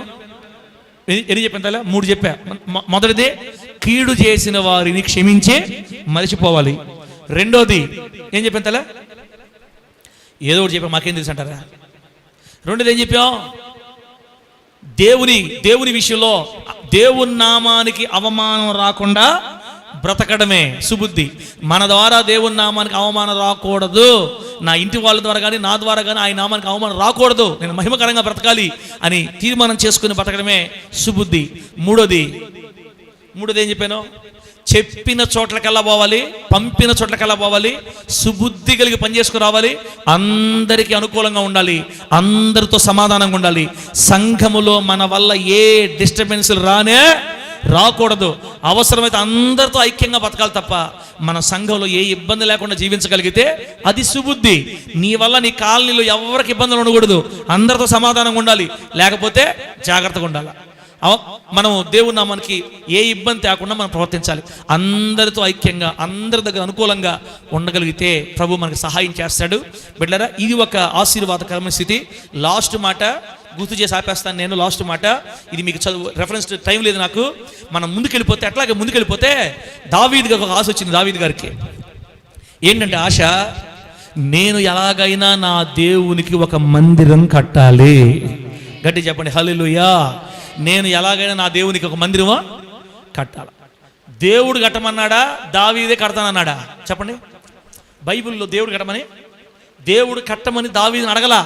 A: తల? 3 చెప్పా. మొదటిది, కీడు చేసిన వారిని క్షమించి మరిచిపోవాలి. రెండోది ఏం చెప్పాను తల? ఏదో ఒకటి చెప్పా, మాకేం తెలుసు అంటారా? రెండోది ఏం చెప్పాం? దేవుని విషయంలో దేవుని నామానికి అవమానం రాకుండా బ్రతకడమే సుబుద్ధి. మన ద్వారా దేవుని నామానికి అవమానం రాకూడదు, నా ఇంటి వాళ్ళ ద్వారా కానీ నా ద్వారా కానీ ఆయన నామానికి అవమానం రాకూడదు, నేను మహిమకరంగా బ్రతకాలి అని తీర్మానం చేసుకుని బ్రతకడమే సుబుద్ధి. మూడోది ఏం చెప్పాను? చెప్పిన చోట్లకెల్లా పోవాలి, పంపిన చోట్లకెల్లా పోవాలి, సుబుద్ధి కలిగి పనిచేసుకుని రావాలి, అందరికీ అనుకూలంగా ఉండాలి, అందరితో సమాధానంగా ఉండాలి. సంఘములో మన వల్ల ఏ డిస్టర్బెన్స్లు రాకూడదు. అవసరమైతే అందరితో ఐక్యంగా బతకాలి తప్ప మన సంఘంలో ఏ ఇబ్బంది లేకుండా జీవించగలిగితే అది సుబుద్ధి. నీ వల్ల నీ కాలనీలో ఎవరికి ఇబ్బందులు ఉండకూడదు, అందరితో సమాధానంగా ఉండాలి, లేకపోతే జాగ్రత్తగా ఉండాలి. మనం దేవుని నామానికి ఏ ఇబ్బంది తేకుండా మనం ప్రవర్తించాలి. అందరితో ఐక్యంగా, అందరి దగ్గర అనుకూలంగా ఉండగలిగితే ప్రభు మనకు సహాయం చేస్తాడు. బిడ్డలారా, ఇది ఒక ఆశీర్వాదకరమైన స్థితి. లాస్ట్ మాట గుర్తు చేసి ఆపేస్తాను నేను. లాస్ట్ మాట ఇది మీకు రెఫరెన్స్ టైం లేదు నాకు. మనం ముందుకెళ్ళిపోతే, అట్లాగే ముందుకెళ్ళిపోతే దావీదు గారికి ఒక ఆశ వచ్చింది. దావీదు గారికి ఏంటంటే ఆశ, నేను ఎలాగైనా నా దేవునికి ఒక మందిరం కట్టాలి. గట్టి చెప్పండి హల్లెలూయా. నేను ఎలాగైనా నా దేవునికి ఒక మందిరమా కట్టాలి. దేవుడు కట్టమన్నాడా, దావీదే కడతానన్నాడా? చెప్పండి. బైబిల్లో దేవుడు కట్టమని దావీదుని అడగలా.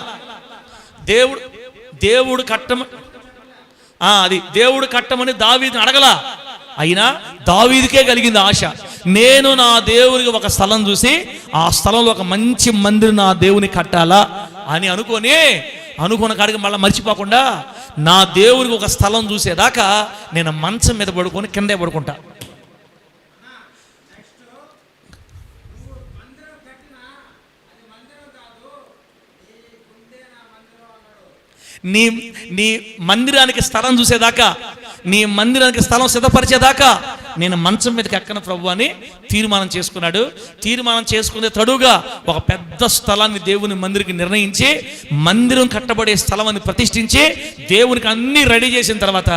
A: దేవుడు కట్టమని దావీదుని అడగలా. అయినా దావీదుకే కలిగింది ఆశ. నేను నా దేవునికి ఒక స్థలం చూసి ఆ స్థలంలో ఒక మంచి మందిరం నా దేవుని కట్టాలా అని అనుకున్న కాడికి మళ్ళీ మర్చిపోకుండా నా దేవునికి ఒక స్థలం చూసేదాకా నేను మంచం మీద పడుకొని కిందే పడుకుంటా. నీ మందిరానికి స్థలం చూసేదాకా, నీ మందిరానికి స్థలం సిద్ధపరిచేదాకా నేను మంచం మీదకి ఎక్కను ప్రభు అని తీర్మానం చేసుకున్నాడు. తీర్మానం చేసుకునే తడుగా ఒక పెద్ద స్థలాన్ని దేవుని మందిరికి నిర్ణయించి, మందిరం కట్టబడే స్థలం అని ప్రతిష్ఠించి, దేవునికి అన్ని రెడీ చేసిన తర్వాత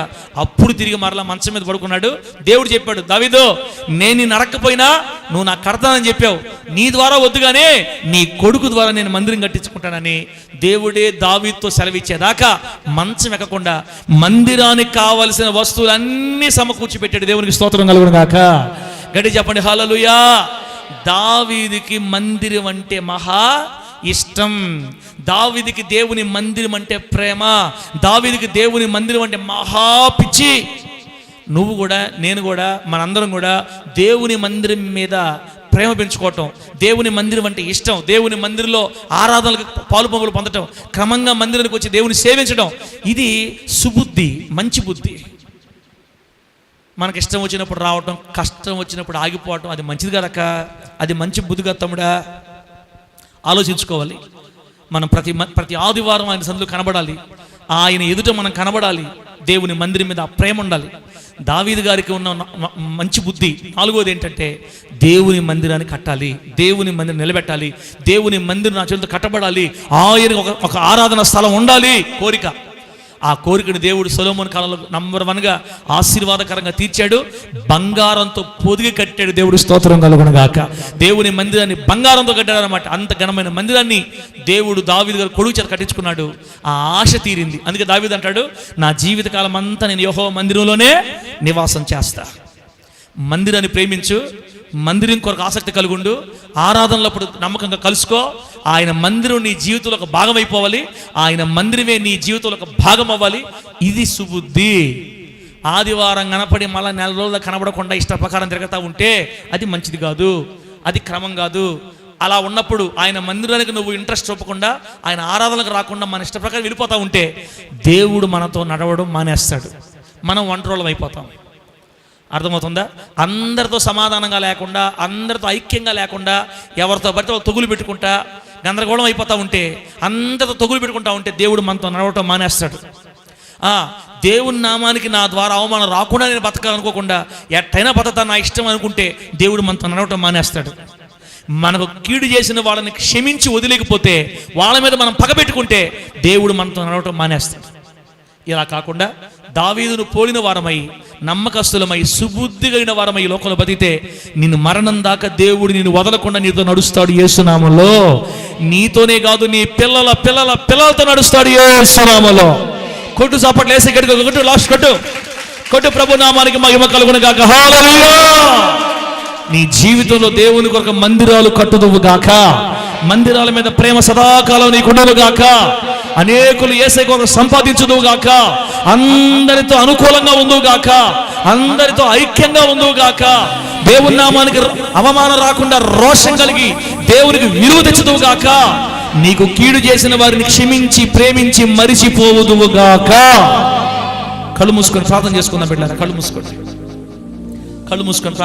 A: అప్పుడు తిరిగి మరలా మంచం మీద పడుకున్నాడు. దేవుడు చెప్పాడు, దావీదు, నేను నిన్ను అడగకపోయినా నువ్వు నాకు కడతానని చెప్పావు, నీ ద్వారా వద్దుగానే నీ కొడుకు ద్వారా నేను మందిరం కట్టించుకుంటానని దేవుడే దావీదుతో సెలవిచ్చేదాకా మంచం ఎక్కకుండా మందిరానికి కావలసిన వస్తువులన్నీ సమకూర్చి పెట్టాడు. దేవునికి స్తోత్రం కలుగును గాక. గట్టి చెప్పండి హల్లెలూయా. దావీదుకి మందిరం అంటే మహా ఇష్టం. దావీదుకి దేవుని మందిరం అంటే ప్రేమ. దావీదుకి దేవుని మందిరం అంటే మహా పిచ్చి. నువ్వు కూడా, నేను కూడా, మనందరం కూడా దేవుని మందిరం మీద ప్రేమ పెంచుకోవటం, దేవుని మందిరం అంటే ఇష్టం, దేవుని మందిరంలో ఆరాధనలకు పాలు పొంగులు పొందటం, క్రమంగా మందిరానికి వచ్చి దేవుని సేవించడం, ఇది సుబుద్ధి, మంచి బుద్ధి. మనకి ఇష్టం వచ్చినప్పుడు రావటం, కష్టం వచ్చినప్పుడు ఆగిపోవటం, అది మంచిది కదక్క, అది మంచి బుద్ధిగా తమ్ముడా. ఆలోచించుకోవాలి. మనం ప్రతి ఆదివారం ఆయన సన్నిధిలో కనబడాలి, ఆయన ఎదుట మనం కనబడాలి. దేవుని మందిరం మీద ప్రేమ ఉండాలి. దావీదు గారికి ఉన్న మంచి బుద్ధి. నాలుగోది ఏంటంటే దేవుని మందిరాన్ని కట్టాలి, దేవుని మందిరం నిలబెట్టాలి, దేవుని మందిరం నా చేతులతో కట్టబడాలి, ఆయన ఒక ఆరాధన స్థలం ఉండాలి కోరిక. ఆ కోరికను దేవుడు సొలొమోను కాలంలో నంబర్ 1గా ఆశీర్వాదకరంగా తీర్చాడు. బంగారంతో పొదిగి కట్టాడు. దేవుడు స్తోత్రం కలుగును గాక. దేవుని మందిరాన్ని బంగారంతో కట్టాడు అనమాట. అంత ఘనమైన మందిరాన్ని దేవుడు దావీదు గారు కొడుకు చేత కట్టించుకున్నాడు. ఆ ఆశ తీరింది. అందుకే దావీదు అంటాడు, నా జీవితకాలం అంతా నేను యెహోవా మందిరంలోనే నివాసం చేస్తా. మందిరాన్ని ప్రేమించు, మందిరం కొరకు ఆసక్తి కలుగుండు, ఆరాధనలప్పుడు నమ్మకంగా కలుసుకో. ఆయన మందిరం నీ జీవితంలో ఒక భాగం అయిపోవాలి, ఆయన మందిరమే నీ జీవితంలో ఒక భాగం అవ్వాలి. ఇది సుబుద్ధి. ఆదివారం కనపడి మళ్ళీ నెల రోజులు కనబడకుండా ఇష్ట ప్రకారం తిరుగుతూ ఉంటే అది మంచిది కాదు, అది క్రమం కాదు. అలా ఉన్నప్పుడు ఆయన మందిరానికి నువ్వు ఇంట్రెస్ట్ చూపకుండా, ఆయన ఆరాధనకు రాకుండా మన ఇష్ట ప్రకారం వెళ్ళిపోతూ ఉంటే దేవుడు మనతో నడవడం మానేస్తాడు. మనం ఒంటరోళం అయిపోతాం. అర్థమవుతుందా? అందరితో సమాధానంగా లేకుండా, అందరితో ఐక్యంగా లేకుండా, ఎవరితో పడితే తొగులు పెట్టుకుంటా గందరగోళం అయిపోతూ ఉంటే, అందరితో తొగులు పెట్టుకుంటా ఉంటే దేవుడు మనతో నడవటం మానేస్తాడు. దేవుని నామానికి నా ద్వారా అవమానం రాకుండా నేను బతకాలనుకోకుండా ఎట్టయినా బతకతా నా ఇష్టం అనుకుంటే దేవుడు మనతో నడవటం మానేస్తాడు. మనకు కీడు చేసిన వాళ్ళని క్షమించి వదిలేకపోతే, వాళ్ళ మీద మనం పగబెట్టుకుంటే దేవుడు మనతో నడవటం మానేస్తాడు. ఇలా కాకుండా దావీదును పోలిన వారమై, నమ్మకస్తులమై, సుబుద్ధి కలిగిన వారమై లోకంలో బతికితే నిన్ను మరణం దాకా దేవుడు నిన్ను వదలకుండా నీతో నడుస్తాడు యేసు నామములో. నీతోనే కాదు, నీ పిల్లల పిల్లల పిల్లలతో నడుస్తాడు యేసు నామములో. కొట్టు చప్పట్లు వేసి కొట్టు, లాస్ట్ కొట్టు. ప్రభు నామానికి మహిమ కలుగును గాక. హల్లెలూయా. నీ జీవితంలో దేవుని కొరకు మందిరాలు కట్టుదువు గాక. మందిరాల మీద ప్రేమ సదాకాలం నీకు ఉండును గాక. అనేకులు యేసయ్య కొరకు సంపాదించుదువు గాక. అందరితో అనుకూలంగా ఉందువు గాక. అందరితో ఐక్యంగా ఉందువు గాక. దేవుని నామానికి అవమానం రాకుండా రోషం కలిగి దేవునికి విలువ తెచ్చుదువు గాక. నీకు కీడు చేసిన వారిని క్షమించి ప్రేమించి మరిచిపోవుదువు గాక. కళ్ళు మూసుకొని ప్రార్థన చేసుకుందాం బిడ్డలారా. కళ్ళు మూసుకొని ప్రార్థన